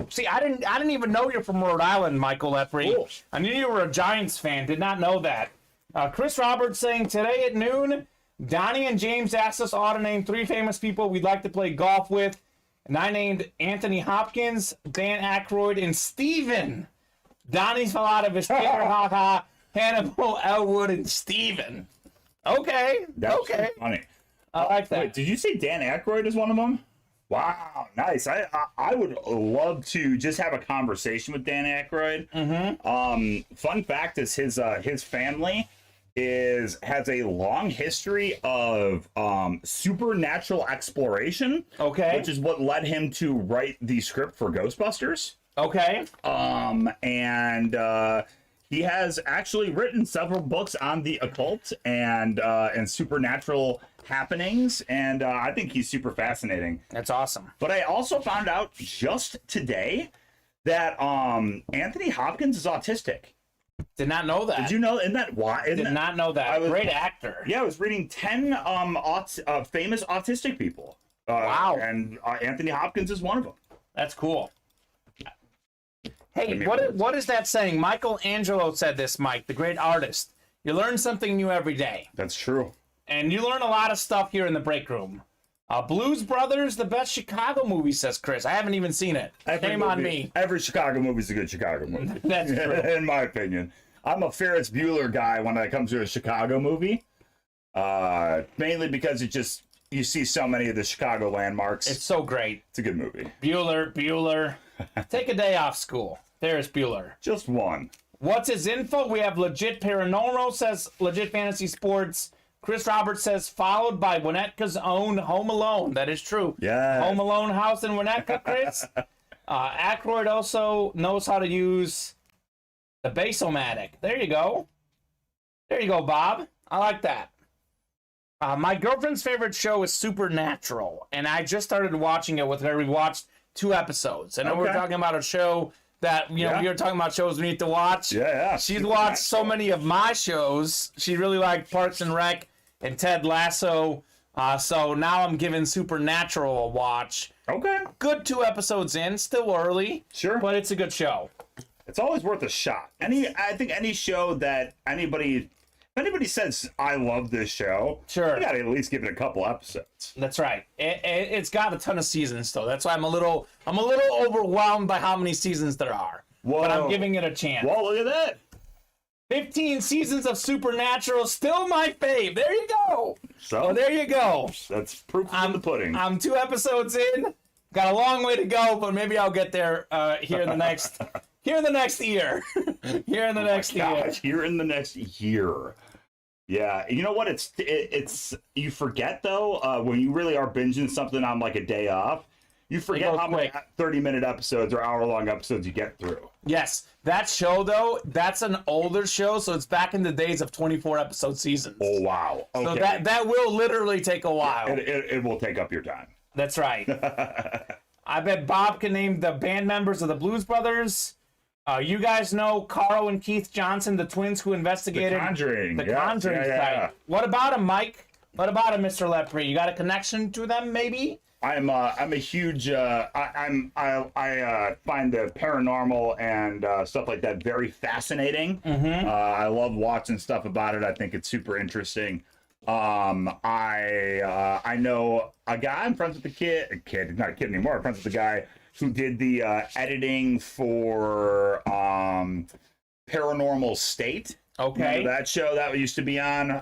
See, I didn't even know you're from Rhode Island, Michael Lepre. Cool. I knew you were a Giants fan. Did not know that. Chris Roberts saying today at noon, Donnie and James asked us all to name 3 famous people we'd like to play golf with, and I named Anthony Hopkins, Dan Aykroyd, and Steven. Donnie fell out of his chair, haha. Hannibal, Elwood, and Steven. Okay. That's okay. funny. I like that. Wait, did you say Dan Aykroyd is one of them? Wow, nice. I would love to just have a conversation with Dan Aykroyd. Fun fact is his family has a long history of supernatural exploration. Okay. Which is what led him to write the script for Ghostbusters. Okay. And he has actually written several books on the occult and supernatural happenings, and I think he's super fascinating. That's awesome. But I also found out just today that Anthony Hopkins is autistic. Did not know that. Did you know? Isn't that why? Did not know that. Great actor. Yeah, I was reading 10 famous autistic people. Wow. And Anthony Hopkins is one of them. That's cool. Hey, what is that saying? Michelangelo said this, Mike, the great artist. You learn something new every day. That's true. And you learn a lot of stuff here in the break room. Blues Brothers, the best Chicago movie, says Chris. I haven't even seen it. Shame on me. Every Chicago movie is a good Chicago movie. That's true. In my opinion. I'm a Ferris Bueller guy when it comes to a Chicago movie. Mainly because you see so many of the Chicago landmarks. It's so great. It's a good movie. Bueller. Take a day off school. There's Bueller. Just one. What's his info? We have Legit Paranormal, says Legit Fantasy Sports. Chris Roberts says, followed by Winnetka's own Home Alone. That is true. Yeah. Home Alone house in Winnetka, Chris. Aykroyd also knows how to use the Bass-O-Matic. There you go. There you go, Bob. I like that. My girlfriend's favorite show is Supernatural, and I just started watching it with her. We watched 2 episodes. I know we're talking about a show that, we were talking about shows we need to watch. Yeah. She's watched so many of my shows. She really liked Parks and Rec and Ted Lasso. So now I'm giving Supernatural a watch. Okay. Good 2 episodes in, still early. Sure. But it's a good show. It's always worth a shot. I think any show that if anybody says I love this show, Sure. you gotta at least give it a couple episodes. That's right. It's got a ton of seasons though. That's why I'm a little overwhelmed by how many seasons there are. Whoa. But I'm giving it a chance. Well, look at that. 15 seasons of Supernatural, still my fave. There you go. So there you go. That's proof in the pudding. I'm 2 episodes in. Got a long way to go, but maybe I'll get there here in the next year. Here in the next year. Here in the next year. Yeah, you know what? It's you forget though when you really are binging something on like a day off. You forget how many 30-minute episodes or hour-long episodes you get through. Yes, that show though, that's an older show, so it's back in the days of 24-episode seasons. Oh wow! Okay. So that will literally take a while. It will take up your time. That's right. I bet Bob can name the band members of the Blues Brothers. You guys know Carl and Keith Johnson, the twins who investigated The Conjuring. The Conjuring site. What about him, Mike? What about him, Mr. Lepre? You got a connection to them, maybe? I'm a huge I find the paranormal and stuff like that very fascinating. I love watching stuff about it. I think it's super interesting. I know a guy. I'm friends with the kid, not a kid anymore. I'm friends with the guy who did the editing for Paranormal State. Okay. Remember that show that used to be on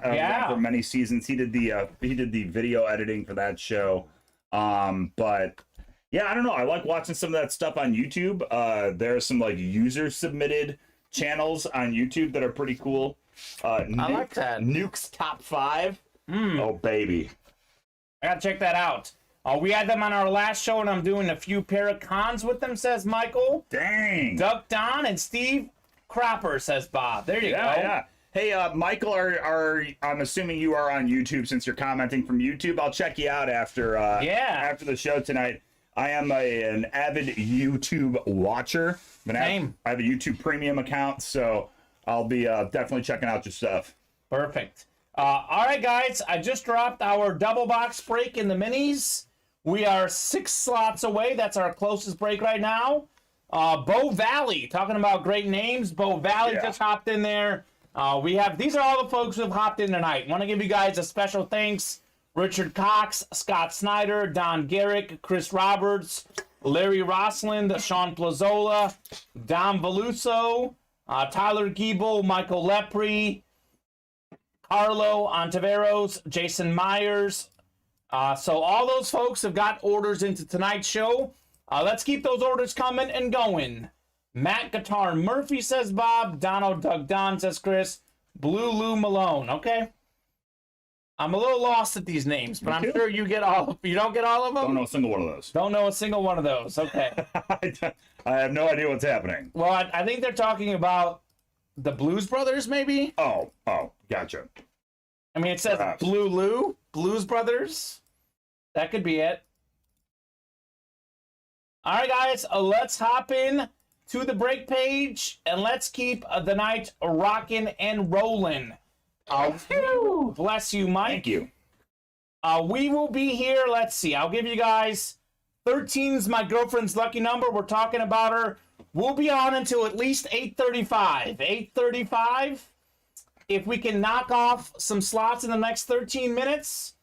for many seasons. He did the video editing for that show. But yeah, I don't know. I like watching some of that stuff on YouTube. There are some like user submitted channels on YouTube that are pretty cool. I like that. Nuke's Top 5. Oh baby, I gotta check that out. We had them on our last show, and I'm doing a few Paracons with them, says Michael. Dang. Duck Don and Steve Cropper, says Bob. There you go. Yeah. Hey, Michael, I'm assuming you are on YouTube since you're commenting from YouTube. I'll check you out after the show tonight. I am an avid YouTube watcher. Same. I have a YouTube Premium account, so I'll be definitely checking out your stuff. Perfect. All right, guys. I just dropped our double box break in the minis. We are 6 slots away. That's our closest break right now. Bow Valley, talking about great names. Bow Valley just hopped in there. These are all the folks who have hopped in tonight. Want to give you guys a special thanks. Richard Cox, Scott Snyder, Don Garrick, Chris Roberts, Larry Rossland, Sean Plazola, Dom Veluso, Tyler Giebel, Michael Lepre, Carlo Ontiveros, Jason Myers, So all those folks have got orders into tonight's show. Let's keep those orders coming and going. Matt Guitar Murphy says Bob. Donald Doug Don says Chris. Blue Lou Malone. Okay. I'm a little lost at these names, but I'm sure you get all. You don't get all of them? Don't know a single one of those. Don't know a single one of those. Okay. I have no idea what's happening. Well, I think they're talking about the Blues Brothers, maybe? Oh, gotcha. I mean, it says Perhaps. Blue Lou, Blues Brothers. That could be it. All right, guys, let's hop in to the break page, and let's keep the night rocking and rolling. Bless you, Mike. Thank you. We will be here. Let's see. I'll give you guys 13's my girlfriend's lucky number. We're talking about her. We'll be on until at least 8:35. 8:35. If we can knock off some slots in the next 13 minutes,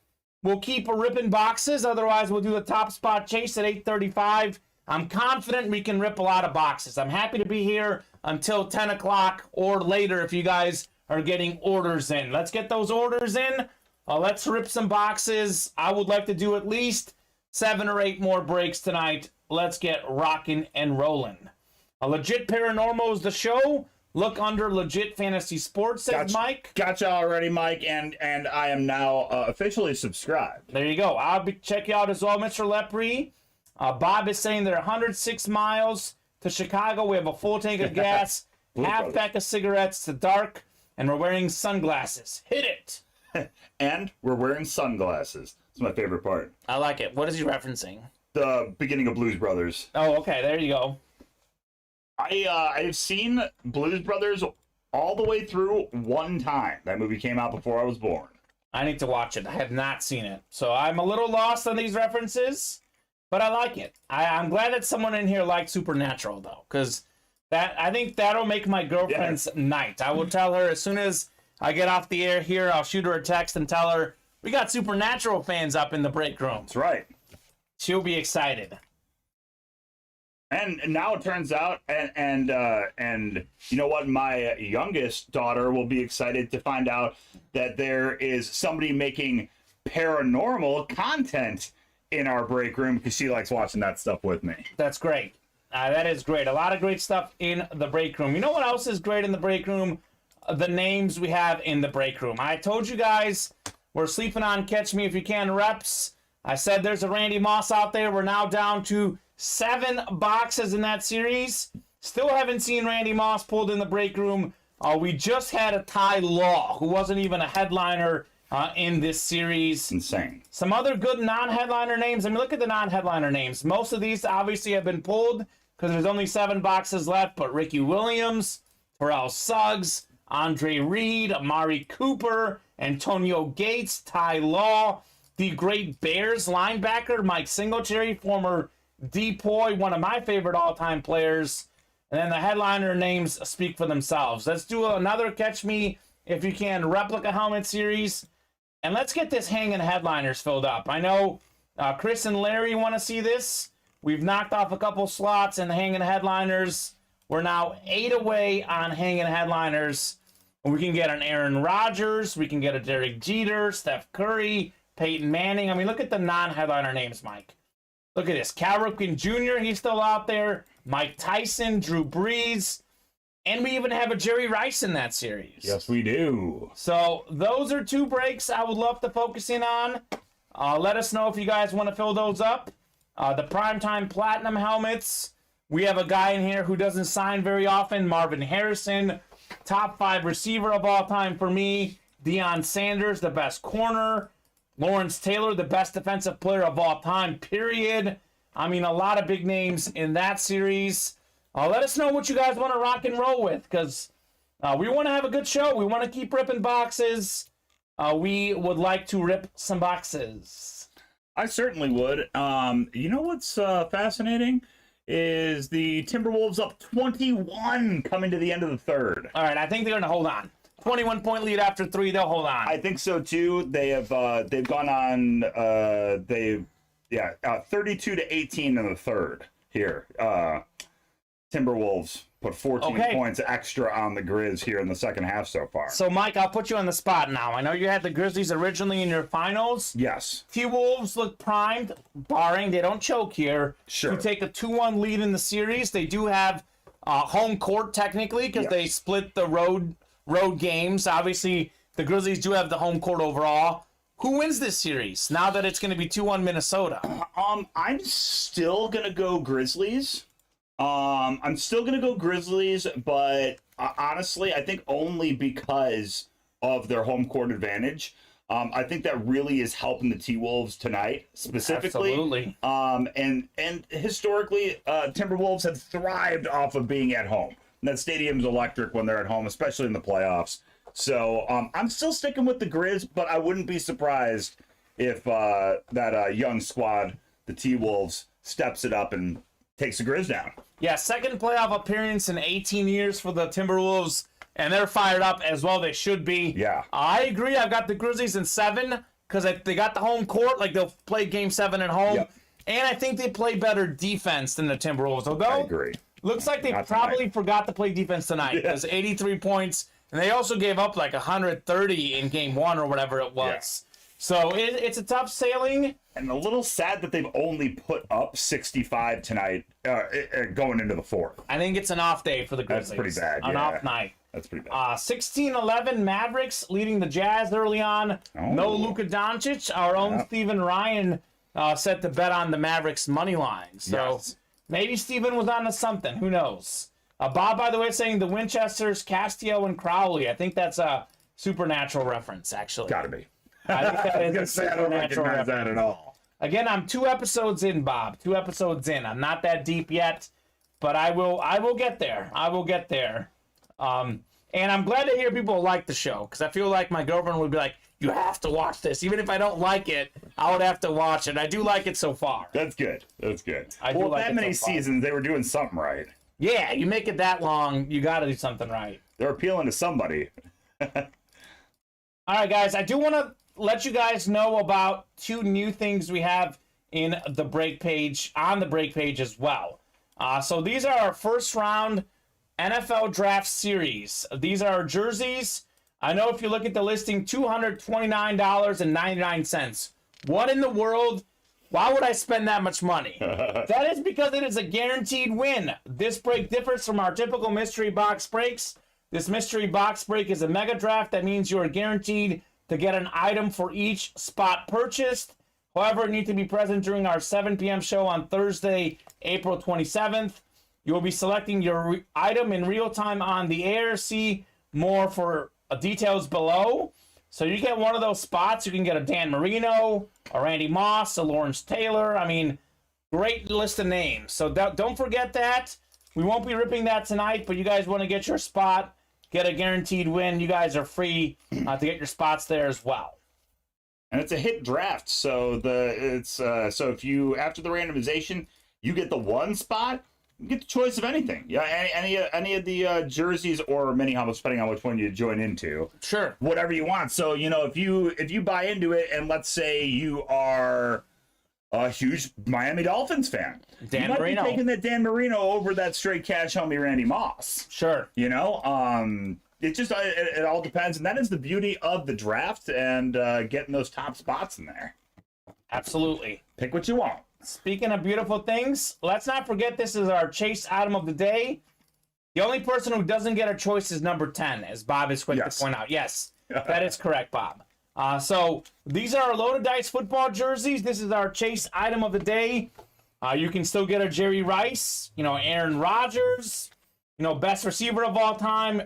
we'll keep ripping boxes. Otherwise, we'll do the top spot chase at 8:35. I'm confident we can rip a lot of boxes. I'm happy to be here until 10 o'clock or later if you guys are getting orders in. Let's get those orders in. Let's rip some boxes. I would like to do at least 7 or 8 more breaks tonight. Let's get rocking and rolling. Legit Paranormal is the show. Look under Legit Fantasy Sports, says Mike. Gotcha already, Mike, and I am now officially subscribed. There you go. I'll check you out as well, Mr. Lepre. Bob is saying they're 106 miles to Chicago. We have a full tank of gas, half pack of cigarettes to dark, and we're wearing sunglasses. Hit it. And we're wearing sunglasses. It's my favorite part. I like it. What is he referencing? The beginning of Blues Brothers. Oh, okay. There you go. I've seen Blues Brothers all the way through one time. That movie came out before I was born. I need to watch it. I have not seen it. So I'm a little lost on these references, but I like it. I'm glad that someone in here liked Supernatural, though, because I think that'll make my girlfriend's night. I will tell her as soon as I get off the air here, I'll shoot her a text and tell her we got Supernatural fans up in the break room. That's right. She'll be excited. And now it turns out, and you know what? My youngest daughter will be excited to find out that there is somebody making paranormal content in our break room because she likes watching that stuff with me. That's great. That is great. A lot of great stuff in the break room. You know what else is great in the break room? The names we have in the break room. I told you guys we're sleeping on Catch Me If You Can reps. I said there's a Randy Moss out there. We're now down to 7 boxes in that series. Still haven't seen Randy Moss pulled in the break room. We just had a Ty Law, who wasn't even a headliner in this series. Insane. Some other good non-headliner names. I mean, look at the non-headliner names. Most of these obviously have been pulled because there's only 7 boxes left, but Ricky Williams, Terrell Suggs, Andre Reed, Amari Cooper, Antonio Gates, Ty Law, the great Bears linebacker, Mike Singletary, former Depoy, one of my favorite all-time players. And then the headliner names speak for themselves. Let's do another Catch Me If You Can replica helmet series. And let's get this hanging headliners filled up. I know Chris and Larry want to see this. We've knocked off a couple slots in the hanging headliners. We're now 8 away on hanging headliners. We can get an Aaron Rodgers. We can get a Derek Jeter, Steph Curry, Peyton Manning. I mean, look at the non-headliner names, Mike. Look at this. Cal Ripken Jr., he's still out there. Mike Tyson, Drew Brees. And we even have a Jerry Rice in that series. Yes, we do. So those are 2 breaks I would love to focus in on. Let us know if you guys want to fill those up. The Primetime Platinum helmets. We have a guy in here who doesn't sign very often, Marvin Harrison. Top 5 receiver of all time for me. Deion Sanders, the best corner. Lawrence Taylor, the best defensive player of all time, period. I mean, a lot of big names in that series. Let us know what you guys want to rock and roll with, because we want to have a good show. We want to keep ripping boxes. We would like to rip some boxes. I certainly would. You know what's fascinating? Is the Timberwolves up 21 coming to the end of the third. All right, I think they're going to hold on. 21-point lead after 3, they'll hold on. I think so too. They have they've gone on 32 to 18 in the third here. Timberwolves put 14 Okay. points extra on the Grizz here in the second half so far. So, Mike, I'll put you on the spot now. I know you had the Grizzlies originally in your finals. Yes. T-Wolves look primed, barring they don't choke here, Sure. to take a 2-1 lead in the series. They do have home court, technically, because Yes. they split the road games. Obviously, the Grizzlies do have the home court overall. Who wins this series now that it's going to be 2-1 Minnesota? I'm still gonna go Grizzlies. But honestly, I think only because of their home court advantage. I think that really is helping the T-Wolves tonight, specifically. Absolutely. And historically, Timberwolves have thrived off of being at home. And that stadium's electric when they're at home, especially in the playoffs. So I'm still sticking with the Grizz, but I wouldn't be surprised if that young squad, the T-Wolves, steps it up and takes the Grizz down. Yeah, second playoff appearance in 18 years for the Timberwolves, and they're fired up as well. They should be. Yeah. I agree. I've got the Grizzlies in 7 because they got the home court. Like, they'll play Game 7 at home. Yep. And I think they play better defense than the Timberwolves. Although, I agree. looks like they Not probably tonight. forgot to play defense tonight. Yeah. Because 83 points, and they also gave up like 130 in Game 1 or whatever it was. So it's a tough sailing. And a little sad that they've only put up 65 tonight going into the fourth. I think it's an off day for the That's Grizzlies. pretty bad, An yeah. off night. That's pretty bad. 16-11 Mavericks leading the Jazz early on. Oh. No Luka Doncic. Our own Yeah. Steven Ryan set to bet on the Mavericks money line. So Yes. maybe Steven was on to something. Who knows? Bob, by the way, saying the Winchesters, Castillo, and Crowley. I think that's a Supernatural reference, actually. Gotta be. I think that I was is gonna a say, I don't Supernatural recognize reference. that at all. Again, I'm 2 episodes in, Bob. 2 episodes in. I'm not that deep yet, but I will get there. I will get there. And I'm glad to hear people like the show, because I feel like my girlfriend would be like, you have to watch this. Even if I don't like it, I would have to watch it. I do like it so far. That's good. That's good. I do Well, like that it many so far. seasons, they were doing something right. Yeah, you make it that long, you got to do something right. They're appealing to somebody. All right, guys, I do want to let you guys know about 2 new things we have in the break page, on the break page as well. So these are our first round NFL draft series. These are our jerseys. I know if you look at the listing, $229.99. What in the world? Why would I spend that much money? That is because it is a guaranteed win. This break differs from our typical mystery box breaks. This mystery box break is a mega draft. That means you are guaranteed to get an item for each spot purchased. However, you need to be present during our 7 p.m. show on Thursday, April 27th. You will be selecting your item in real time on the air. See more for details below. So you get one of those spots. You can get a Dan Marino, a Randy Moss, a Lawrence Taylor. I mean, great list of names. So don't forget that. We won't be ripping that tonight, but you guys want to get your spot, get a guaranteed win. You guys are free to get your spots there as well. And it's a hit draft, so so if you, after the randomization, you get the 1 spot, you get the choice of anything. Yeah, any of the jerseys or mini helmets, depending on which one you join into. Sure. Whatever you want. So if you buy into it, and let's say you are a huge Miami Dolphins fan, Dan you might Marino. be taking that Dan Marino over that straight cash homie Randy Moss. Sure. It just it all depends, and that is the beauty of the draft and getting those top spots in there. Absolutely. Pick what you want. Speaking of beautiful things, let's not forget this is our chase item of the day. The only person who doesn't get a choice is number 10, as Bob is quick Yes. to point out. Yes, that is correct, Bob. So these are our Loaded Dice football jerseys. This is our chase item of the day. You can still get a Jerry Rice, Aaron Rodgers, best receiver of all time,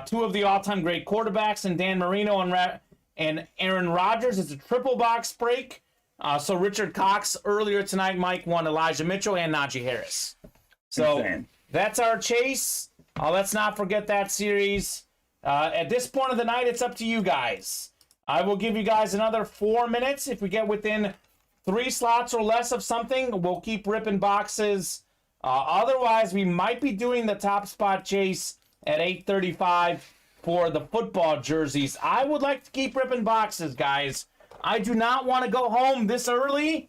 2 of the all-time great quarterbacks, and Dan Marino and Aaron Rodgers. It's a triple box break. So Richard Cox earlier tonight, Mike, won Elijah Mitchell and Najee Harris. So Insane. that's our chase. Let's not forget that series. At this point of the night, it's up to you guys. I will give you guys another 4 minutes. If we get within 3 slots or less of something, we'll keep ripping boxes. Otherwise, we might be doing the top spot chase at 8:35 for the football jerseys. I would like to keep ripping boxes, guys. I do not want to go home this early.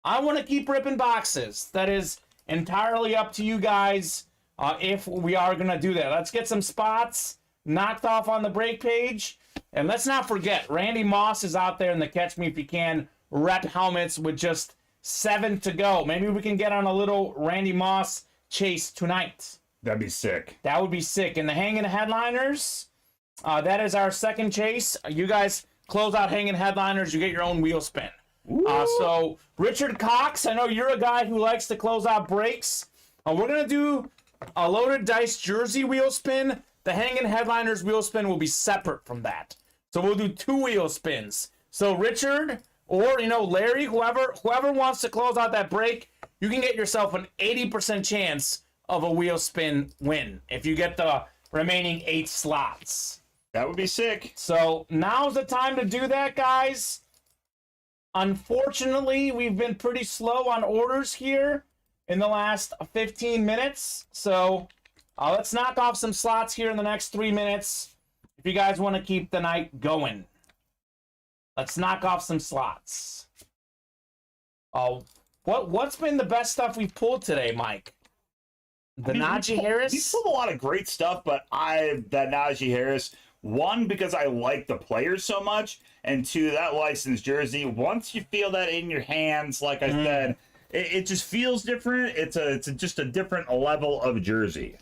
I want to keep ripping boxes. That is entirely up to you guys. if we are going to do that. Let's get some spots knocked off on the break page. And let's not forget, Randy Moss is out there in the Catch Me If You Can rep helmets with just 7 to go. Maybe we can get on a little Randy Moss chase tonight. That'd be sick. That would be sick. And the Hanging Headliners, that is our second chase. You guys close out Hanging Headliners, you get your own wheel spin. So, Richard Cox, I know you're a guy who likes to close out breaks. We're going to do a Loaded Dice jersey wheel spin. The Hanging Headliners wheel spin will be separate from that. So we'll do 2 wheel spins. So Richard or, Larry, whoever wants to close out that break, you can get yourself an 80% chance of a wheel spin win if you get the remaining 8 slots. That would be sick. So now's the time to do that, guys. Unfortunately, we've been pretty slow on orders here in the last 15 minutes. So let's knock off some slots here in the next 3 minutes if you guys want to keep the night going. Let's knock off some slots. What's been the best stuff we've pulled today, Mike? Najee Harris? We pulled a lot of great stuff, but that Najee Harris, 1, because I like the players so much, and 2, that licensed jersey, once you feel that in your hands, like I said, it just feels different. It's just a different level of jersey.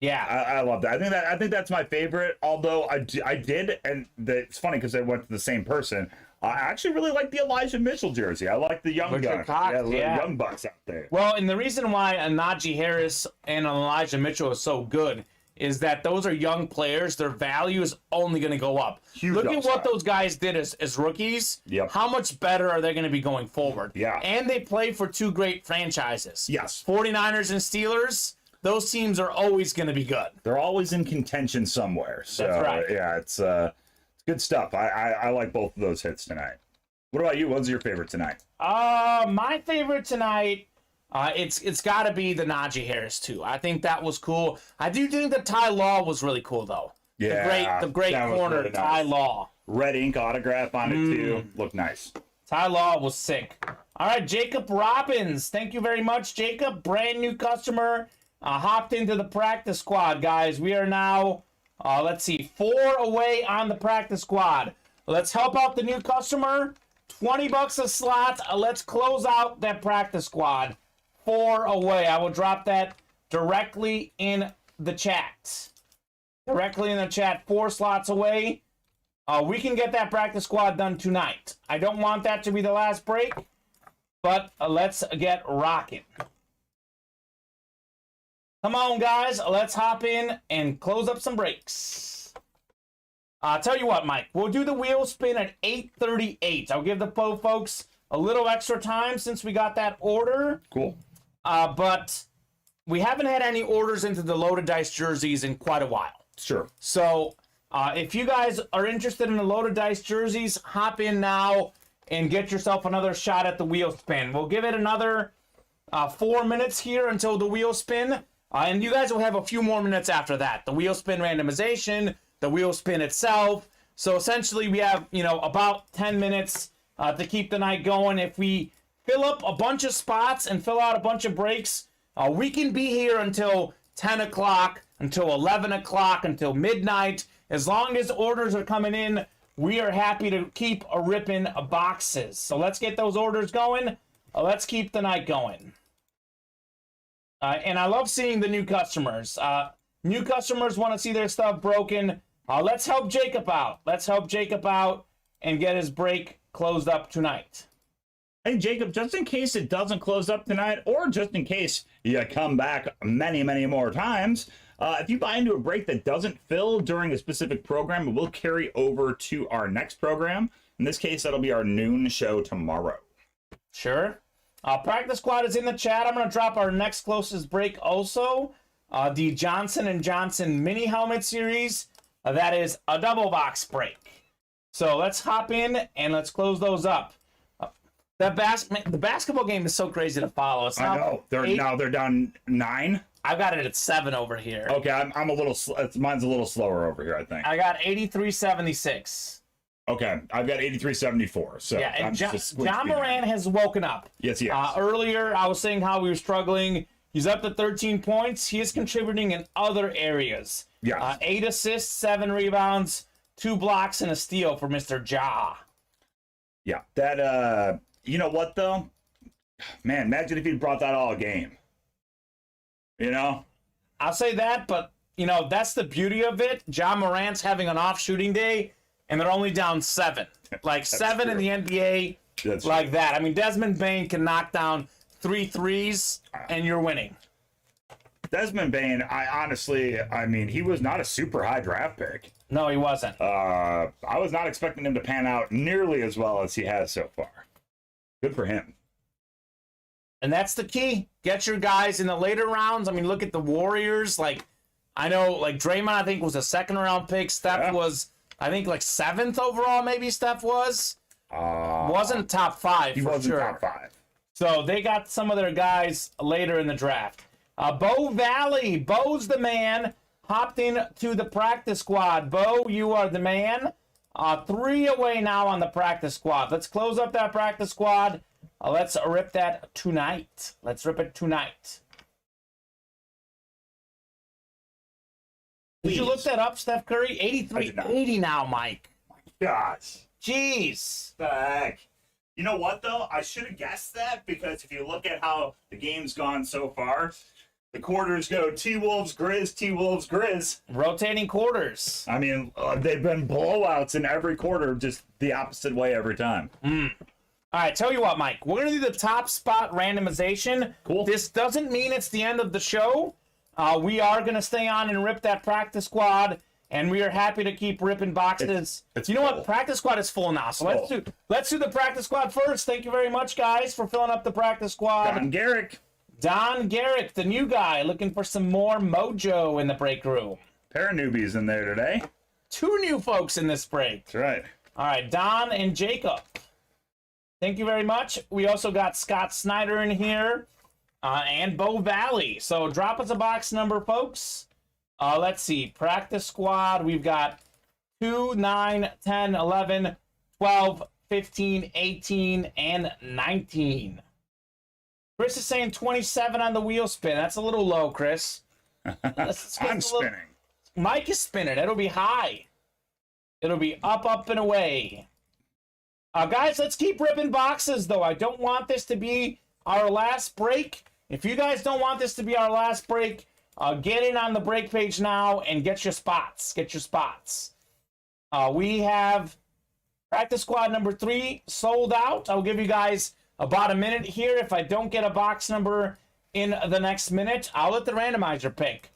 Yeah, I love that. I think that's my favorite. Although I did, and it's funny because I went to the same person. I actually really like the Elijah Mitchell jersey. I like the young guns, young bucks out there. Well, and the reason why a Najee Harris and an Elijah Mitchell is so good is that those are young players. Their value is only going to go up. Look at what those guys did as rookies. Yep. How much better are they going to be going forward? Yeah. And they play for 2 great franchises. Yes. 49ers and Steelers. Those teams are always going to be good. They're always in contention somewhere. So, that's right. Yeah, it's good stuff. I like both of those hits tonight. What about you? What's your favorite tonight? My favorite tonight, it's got to be the Najee Harris too. I think that was cool. I do think the Ty Law was really cool though. Yeah, the great corner, really Ty Law. Red ink autograph on it too. Looked nice. Ty Law was sick. All right, Jacob Robbins. Thank you very much, Jacob. Brand new customer. Hopped into the practice squad, guys. We are now, 4 away on the practice squad. Let's help out the new customer. $20 a slot. Let's close out that practice squad. 4 away. I will drop that directly in the chat. 4 slots away. We can get that practice squad done tonight. I don't want that to be the last break, but let's get rocking. Come on, guys. Let's hop in and close up some breaks. I'll tell you what, Mike. We'll do the wheel spin at 8:38. I'll give the folks a little extra time since we got that order. Cool. But we haven't had any orders into the Loaded Dice jerseys in quite a while. Sure. So if you guys are interested in the Loaded Dice jerseys, hop in now and get yourself another shot at the wheel spin. We'll give it another 4 minutes here until the wheel spin. And you guys will have a few more minutes after that. The wheel spin randomization, the wheel spin itself. So essentially we have, about 10 minutes to keep the night going. If we fill up a bunch of spots and fill out a bunch of breaks, we can be here until 10 o'clock, until 11 o'clock, until midnight. As long as orders are coming in, we are happy to keep ripping boxes. So let's get those orders going. Let's keep the night going. And I love seeing the new customers. New customers want to see their stuff broken. Let's help Jacob out. Let's help Jacob out and get his break closed up tonight. Hey, Jacob, just in case it doesn't close up tonight, or just in case you come back many, many more times, if you buy into a break that doesn't fill during a specific program, it will carry over to our next program. In this case, that'll be our noon show tomorrow. Sure. Practice squad is in the chat. I'm going to drop our next closest break also. The Johnson & Johnson mini helmet series. That is a double box break. So let's hop in and let's close those up. The basketball game is so crazy to follow. It's I know. They're down 9. I've got it at 7 over here. Okay, I'm a little. Mine's a little slower over here, I think. I got 83-76. Okay, I've got 83-74. So yeah, and John Moran has woken up. Yes, he has. Earlier, I was saying how we were struggling. He's up to 13 points. He is contributing in other areas. Yeah. 8 assists, 7 rebounds, 2 blocks, and a steal for Mr. Ja. Yeah. That, you know what, though? Man, imagine if he'd brought that all game. You know? I'll say that, but, that's the beauty of it. Ja Morant's having an off shooting day, and they're only down 7. Like, That's 7 in true. the NBA, That's like that. I mean, Desmond Bain can knock down 3 threes, and you're winning. Desmond Bain, I mean, he was not a super high draft pick. No, he wasn't. I was not expecting him to pan out nearly as well as he has so far. Good for him. And that's the key. Get your guys in the later rounds. I mean, look at the Warriors. I know, Draymond, I think, was a second-round pick. Steph was, I think, 7th overall, maybe Steph was. Wasn't top 5, He for wasn't sure. top 5. So they got some of their guys later in the draft. Bo Valley, Bo's the man, hopped in to the practice squad. Bo, you are the man. 3 away now on the practice squad. Let's close up that practice squad. Let's rip that tonight. Let's rip it tonight. Did you look that up, Steph Curry? 83-80 now, Mike. Gosh. Jeez. The heck? You know what, though? I should have guessed that because if you look at how the game's gone so far, the quarters go T-Wolves, Grizz, T-Wolves, Grizz. Rotating quarters. I mean, they've been blowouts in every quarter, just the opposite way every time. All right, tell you what, Mike. We're going to do the top spot randomization. Cool. This doesn't mean it's the end of the show. We are going to stay on and rip that practice squad, and we are happy to keep ripping boxes. It's you know full. what? Practice squad is full now, so Full. let's do the practice squad first. Thank you very much, guys, for filling up the practice squad. Don Garrick. Don Garrick, the new guy, looking for some more mojo in the break room. Pair of newbies in there today. 2 new folks in this break. That's right. All right, Don and Jacob. Thank you very much. We also got Scott Snyder in here and Bo Valley. So drop us a box number, folks. Let's see. Practice squad. We've got 2, 9, 10, 11, 12, 15, 18, and 19. Chris is saying 27 on the wheel spin. That's a little low, Chris. I'm spinning. Mike is spinning. It'll be high. It'll be up, up, and away. Guys, let's keep ripping boxes, though. I don't want this to be our last break. If you guys don't want this to be our last break, get in on the break page now and get your spots. Get your spots. We have practice squad number 3 sold out. I'll give you guys about a minute here. If I don't get a box number in the next minute, I'll let the randomizer pick.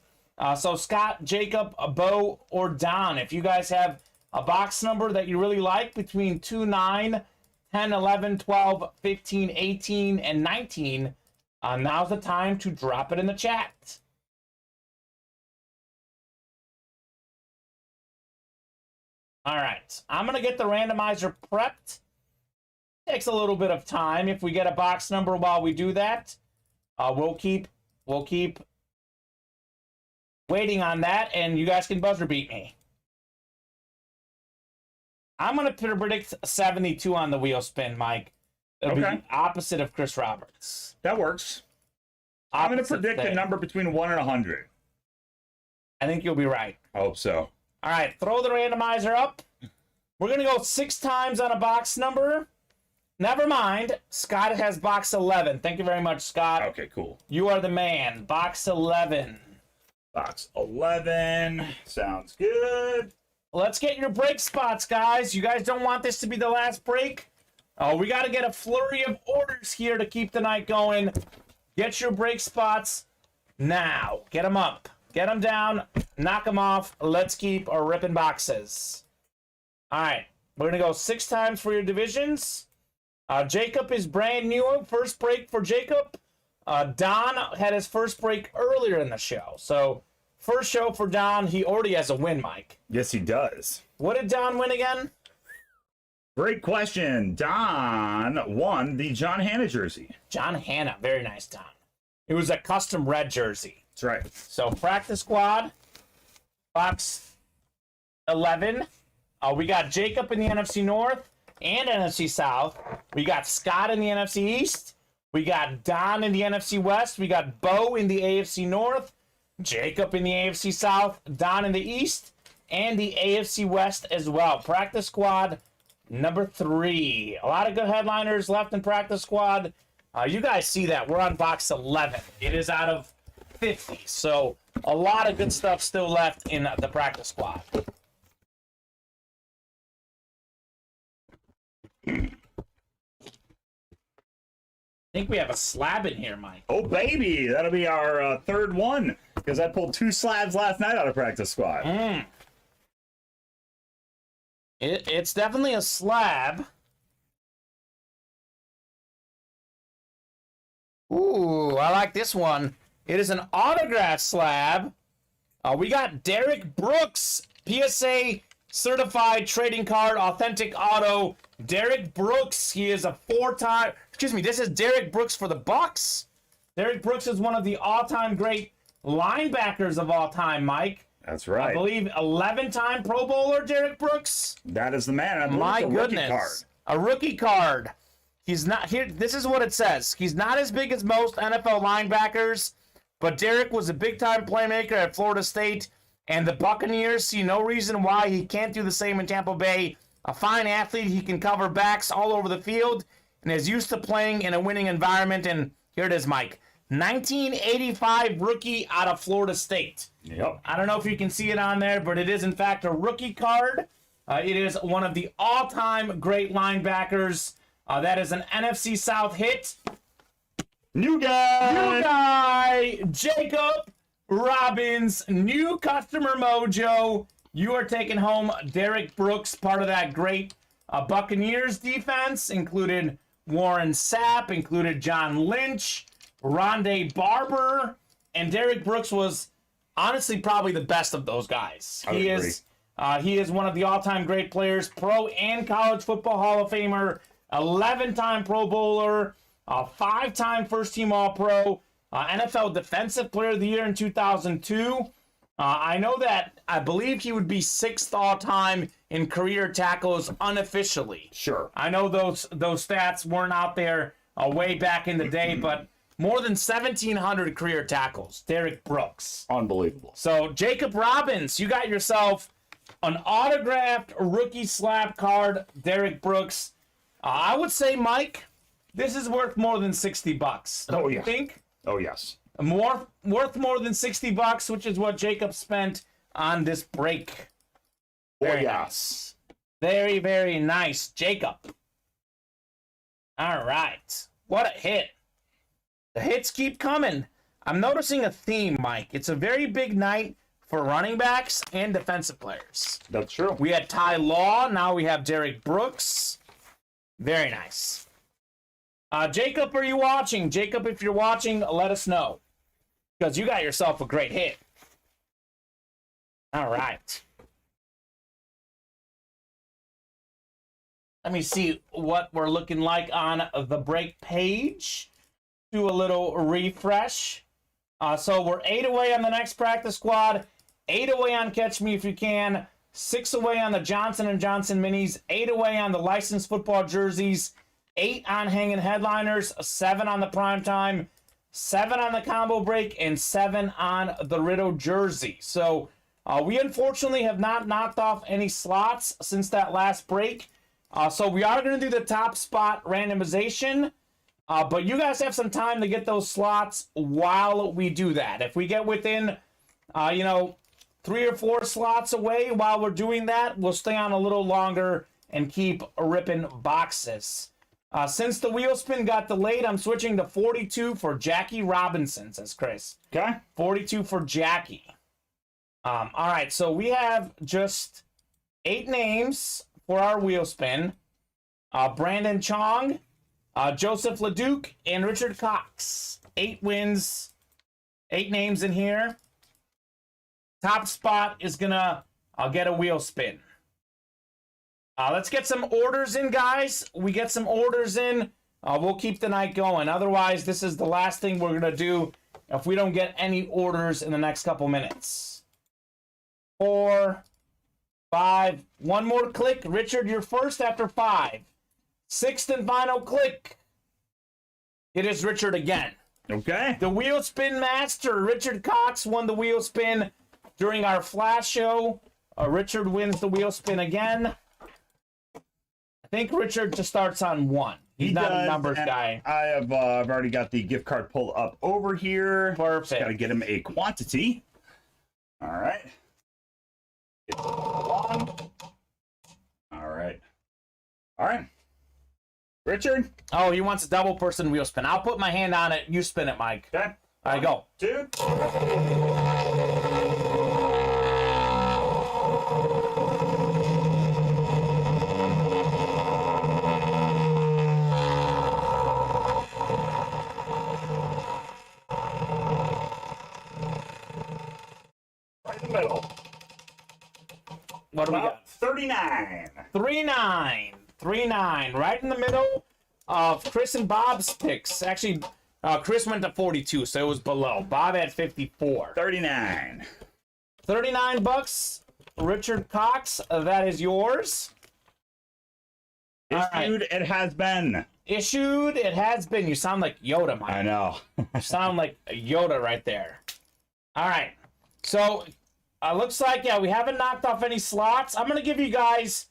So Scott, Jacob, Bo, or Don, if you guys have a box number that you really like between 2, 9, 10, 11, 12, 15, 18, and 19, now's the time to drop it in the chat. All right, I'm going to get the randomizer prepped. Takes a little bit of time. If we get a box number while we do that, we'll keep waiting on that, and you guys can buzzer beat me. I'm going to predict 72 on the wheel spin, Mike. It'll be the opposite of Chris Roberts. That works. I'm going to predict a number between 1 and 100. I think you'll be right. I hope so. All right, throw the randomizer up. We're going to go 6 times on a box number. Never mind. Scott has box 11. Thank you very much, Scott. Okay, cool. You are the man. Box 11. Box 11. Sounds good. Let's get your break spots, guys. You guys don't want this to be the last break. We got to get a flurry of orders here to keep the night going. Get your break spots now. Get them up. Get them down. Knock them off. Let's keep our ripping boxes. All right. We're going to go 6 times for your divisions. Jacob is brand new. First break for Jacob. Don had his first break earlier in the show. So, first show for Don. He already has a win, Mike. Yes, he does. What did Don win again? Great question. Don won the John Hannah jersey. John Hannah. Very nice, Don. It was a custom red jersey. That's right. So, practice squad. Box 11. We got Jacob in the NFC North and NFC South. We got Scott in the NFC East. We got Don in the NFC West. We got Bo in the AFC North. Jacob in the AFC South. Don in the East. And the AFC West as well. Practice squad number 3. A lot of good headliners left in practice squad. You guys see that. We're on box 11. It is out of 50. So a lot of good stuff still left in the practice squad. I think we have a slab in here, Mike. Oh, baby. That'll be our third one, because I pulled 2 slabs last night out of practice squad. It's definitely a slab. Ooh, I like this one. It is an autograph slab. We got Derek Brooks, PSA certified trading card, authentic auto. Derek Brooks, he is a 4-time, this is Derek Brooks for the Bucks. Derek Brooks is one of the all-time great linebackers of all time, Mike. That's right. I believe 11-time Pro Bowler, Derek Brooks. That is the man. My goodness. A rookie card. He's not here. This is what it says. He's not as big as most NFL linebackers, but Derek was a big-time playmaker at Florida State, and the Buccaneers see no reason why he can't do the same in Tampa Bay. A fine athlete, he can cover backs all over the field and is used to playing in a winning environment. And here it is, Mike. 1985 rookie out of Florida State. Yep. I don't know if you can see it on there, but it is, in fact, a rookie card. It is one of the all-time great linebackers. That is an NFC South hit. New guy, Jacob Robbins, new customer mojo. You are taking home Derek Brooks, part of that great Buccaneers defense. Included Warren Sapp, included John Lynch, Rondé Barber, and Derek Brooks was honestly probably the best of those guys. He is one of the all-time great players, pro and college football Hall of Famer, 11-time Pro Bowler, 5-time first-team All-Pro, NFL Defensive Player of the Year in 2002. I know that I believe he would be 6th all-time in career tackles unofficially. Sure. I know those stats weren't out there way back in the day, but more than 1,700 career tackles. Derek Brooks. Unbelievable. So, Jacob Robbins, you got yourself an autographed rookie slab card, Derek Brooks. I would say, Mike, this is worth more than $60. Don't you think? Oh, yes. Worth more than $60, which is what Jacob spent on this break. Very nice. Very, very nice, Jacob. All right. What a hit. The hits keep coming. I'm noticing a theme, Mike. It's a very big night for running backs and defensive players. That's true. We had Ty Law. Now we have Derek Brooks. Very nice. Jacob, are you watching? Jacob, if you're watching, let us know. Because you got yourself a great hit. All right. Let me see what we're looking like on the break page. Do a little refresh. So we're 8 away on the next practice squad, 8 away on Catch Me If You Can, 6 away on the Johnson & Johnson minis, 8 away on the licensed football jerseys, 8 on hanging headliners, 7 on the primetime, 7 on the combo break, and 7 on the Riddle jersey. So we unfortunately have not knocked off any slots since that last break. So we are going to do the top spot randomization. But you guys have some time to get those slots while we do that. If we get within, 3 or 4 slots away while we're doing that, we'll stay on a little longer and keep ripping boxes. Since the wheel spin got delayed, I'm switching to 42 for Jackie Robinson, says Chris. Okay. 42 for Jackie. All right, so we have just 8 names for our wheel spin. Brandon Chong, Joseph LeDuc, and Richard Cox. 8 wins, 8 names in here. Top spot is gonna get a wheel spin. Let's get some orders in, guys. We get some orders in, we'll keep the night going. Otherwise, this is the last thing we're gonna do if we don't get any orders in the next couple minutes. 4, 5, one more click. Richard, you're first after 5. 6th and final click. It is Richard again. Okay. The wheel spin master, Richard Cox, won the wheel spin during our flash show. Richard wins the wheel spin again. I think Richard just starts on 1. He's not a numbers guy. I have I've already got the gift card pulled up over here. Perfect. Got to get him a quantity. All right. Get one. All right. All right. Richard. Oh, he wants a double person wheel spin. I'll put my hand on it. You spin it, Mike. Okay. All right, go. 2. Right in the middle. What do we got? 39. 3-9. 3-9. Right in the middle of Chris and Bob's picks. Actually, Chris went to 42, so it was below. Bob had 54. 39. $39. Richard Cox, that is yours. Issued, it has been. Issued, it has been. You sound like Yoda, Mike. I know. You sound like Yoda right there. All right. So, looks like, yeah, we haven't knocked off any slots. I'm going to give you guys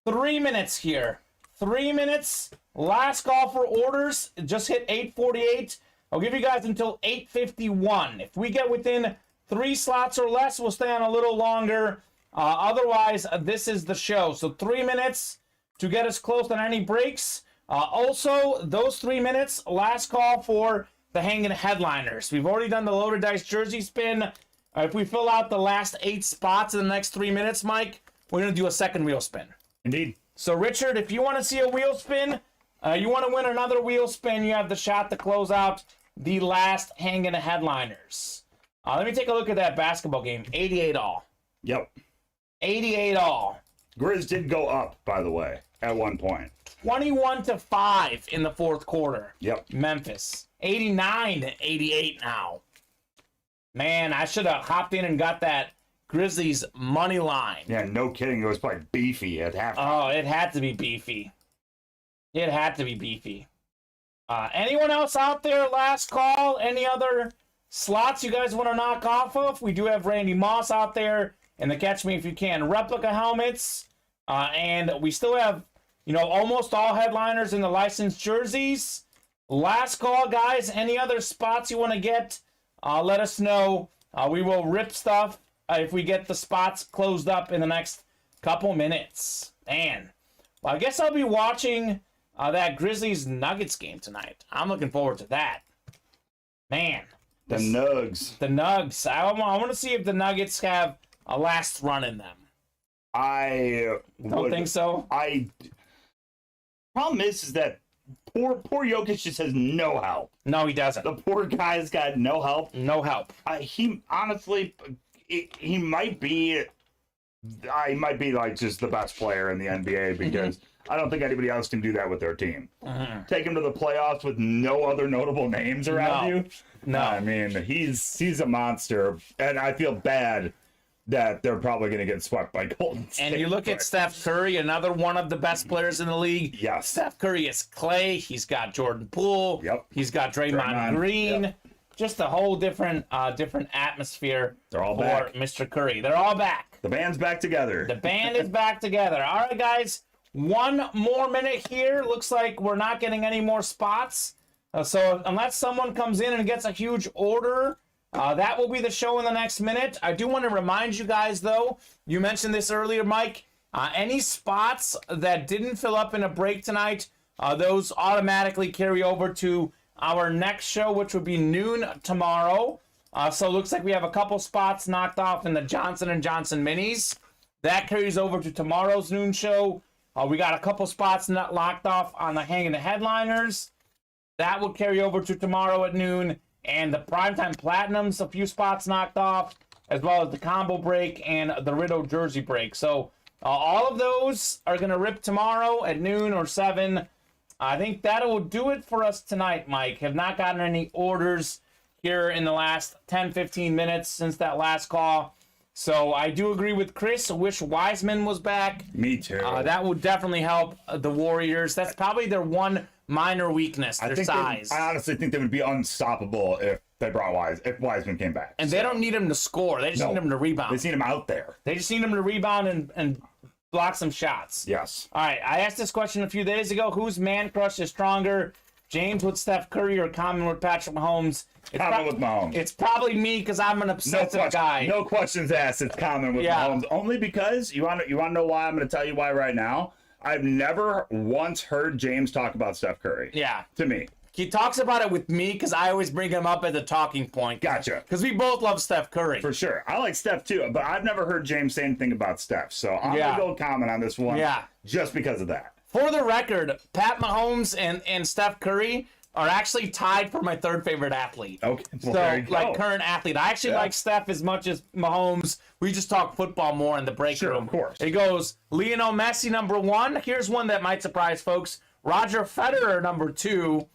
3 minutes here. 3 minutes. Last call for orders. It just hit 8:48. I'll give you guys until 8:51. If we get within 3 slots or less, we'll stay on a little longer. Otherwise, this is the show. So 3 minutes to get us close on any breaks. Also, those 3 minutes, last call for the hanging headliners. We've already done the loaded dice jersey spin. If we fill out the last 8 spots in the next 3 minutes, Mike, we're going to do a second wheel spin. Indeed. So, Richard, if you want to see a wheel spin, you want to win another wheel spin, you have the shot to close out the last hanging headliners. Let me take a look at that basketball game. 88 all. Yep. 88 all. Grizz did go up, by the way, at one point. 21-5 in the fourth quarter. Yep. Memphis. 89-88 now. Man, I should have hopped in and got that Grizzlies money line. Yeah, no kidding. It was probably beefy at halftime. Oh, it had to be beefy. It had to be beefy. Anyone else out there? Last call? Any other slots you guys want to knock off of? We do have Randy Moss out there and the Catch Me If You Can replica helmets. And we still have, almost all headliners in the licensed jerseys. Last call, guys. Any other spots you want to get? Let us know. We will rip stuff if we get the spots closed up in the next couple minutes. Man, well, I guess I'll be watching that Grizzlies Nuggets game tonight. I'm looking forward to that. Man. The Nugs. The Nugs. I want to see if the Nuggets have a last run in them. I don't think so. Problem is that poor Jokic just has no help. No, he doesn't. The poor guy's got no help. No help. He honestly, he might be. He might be like just the best player in the NBA because I don't think anybody else can do that with their team. Take him to the playoffs with no other notable names around you. No, I mean he's a monster, and I feel bad that they're probably going to get swept by Golden State. And you look at Steph Curry, another one of the best players in the league. Yes. Steph Curry is Clay. He's got Jordan Poole. Yep. He's got Draymond Green. Yep. Just a whole different atmosphere. They're all for back. Mr. Curry. They're all back. The band's back together. The band is back together. All right, guys. 1 more minute here. Looks like we're not getting any more spots. So unless someone comes in and gets a huge order, that will be the show in the next minute. I do want to remind you guys, though, you mentioned this earlier, Mike, any spots that didn't fill up in a break tonight, those automatically carry over to our next show, which would be noon tomorrow. So it looks like we have a couple spots knocked off in the Johnson & Johnson minis. That carries over to tomorrow's noon show. We got a couple spots not locked off on the hanging the headliners. That will carry over to tomorrow at noon. And the Primetime Platinums, a few spots knocked off, as well as the combo break and the Rideau jersey break. So all of those are going to rip tomorrow at noon or 7. I think that will do it for us tonight, Mike. Have not gotten any orders here in the last 10, 15 minutes since that last call. So I do agree with Chris. I wish Wiseman was back. Me too. That would definitely help the Warriors. That's probably their one minor weakness, their size. I honestly think they would be unstoppable if they brought if Wiseman came back. And they don't need him to score. They just need him to rebound. They just need him out there. They just need him to rebound and block some shots. Yes. All right, I asked this question a few days ago. Whose man crush is stronger? James with Steph Curry or Kamen with Patrick Mahomes? Kamen with Mahomes. It's probably me because I'm an obsessive guy. No questions asked. It's Kamen with Mahomes. Only because you want to know why? I'm going to tell you why right now. I've never once heard James talk about Steph Curry. Yeah. To me. He talks about it with me because I always bring him up as a talking point. Gotcha. Because we both love Steph Curry. For sure. I like Steph too, but I've never heard James say anything about Steph. So I'm going to go Kamen on this one. Yeah. Just because of that. For the record, Pat Mahomes and Steph Curry are actually tied for my third favorite athlete. Okay. Well, so, like, current athlete. I actually like Steph as much as Mahomes. We just talk football more in the break room. Of course. It goes Lionel Messi, number 1. Here's one that might surprise folks. Roger Federer, number 2.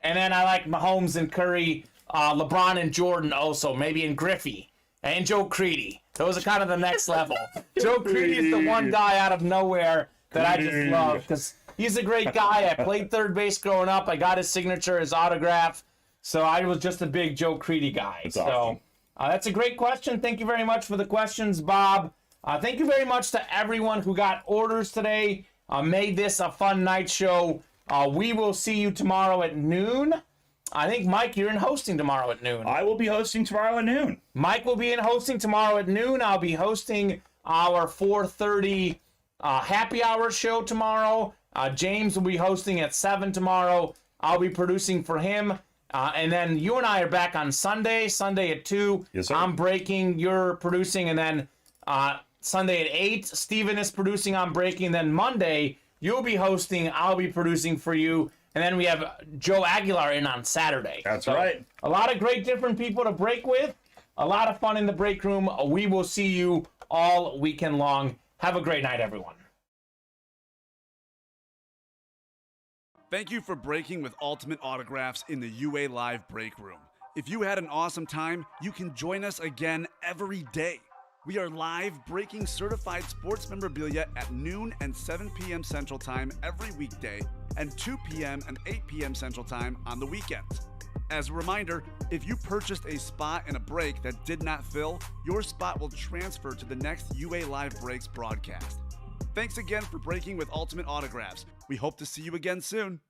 And then I like Mahomes and Curry, LeBron and Jordan also, maybe in Griffey. And Joe Creedy. Those are kind of the next level. Joe Creedy is the one guy out of nowhere that I just love because he's a great guy. I played third base growing up. I got his signature, his autograph. So I was just a big Joe Creedy guy. That's awesome. That's a great question. Thank you very much for the questions, Bob. Thank you very much to everyone who got orders today. Made this a fun night show. We will see you tomorrow at noon. I think, Mike, you're in hosting tomorrow at noon. I will be hosting tomorrow at noon. Mike will be in hosting tomorrow at noon. I'll be hosting our 4:30 happy hour show tomorrow. James will be hosting at 7 tomorrow. I'll be producing for him. And then you and I are back on Sunday at 2. Yes, sir. I'm breaking, you're producing, and then Sunday at 8. Steven is producing, I'm breaking. Then Monday, you'll be hosting, I'll be producing for you. And then we have Joe Aguilar in on Saturday. That's right. A lot of great different people to break with. A lot of fun in the break room. We will see you all weekend long. Have a great night, everyone. Thank you for breaking with Ultimate Autographs in the UA Live break room. If you had an awesome time, you can join us again every day. We are live breaking certified sports memorabilia at noon and 7 p.m. Central Time every weekday and 2 p.m. and 8 p.m. Central Time on the weekends. As a reminder, if you purchased a spot in a break that did not fill, your spot will transfer to the next UA Live Breaks broadcast. Thanks again for breaking with Ultimate Autographs. We hope to see you again soon.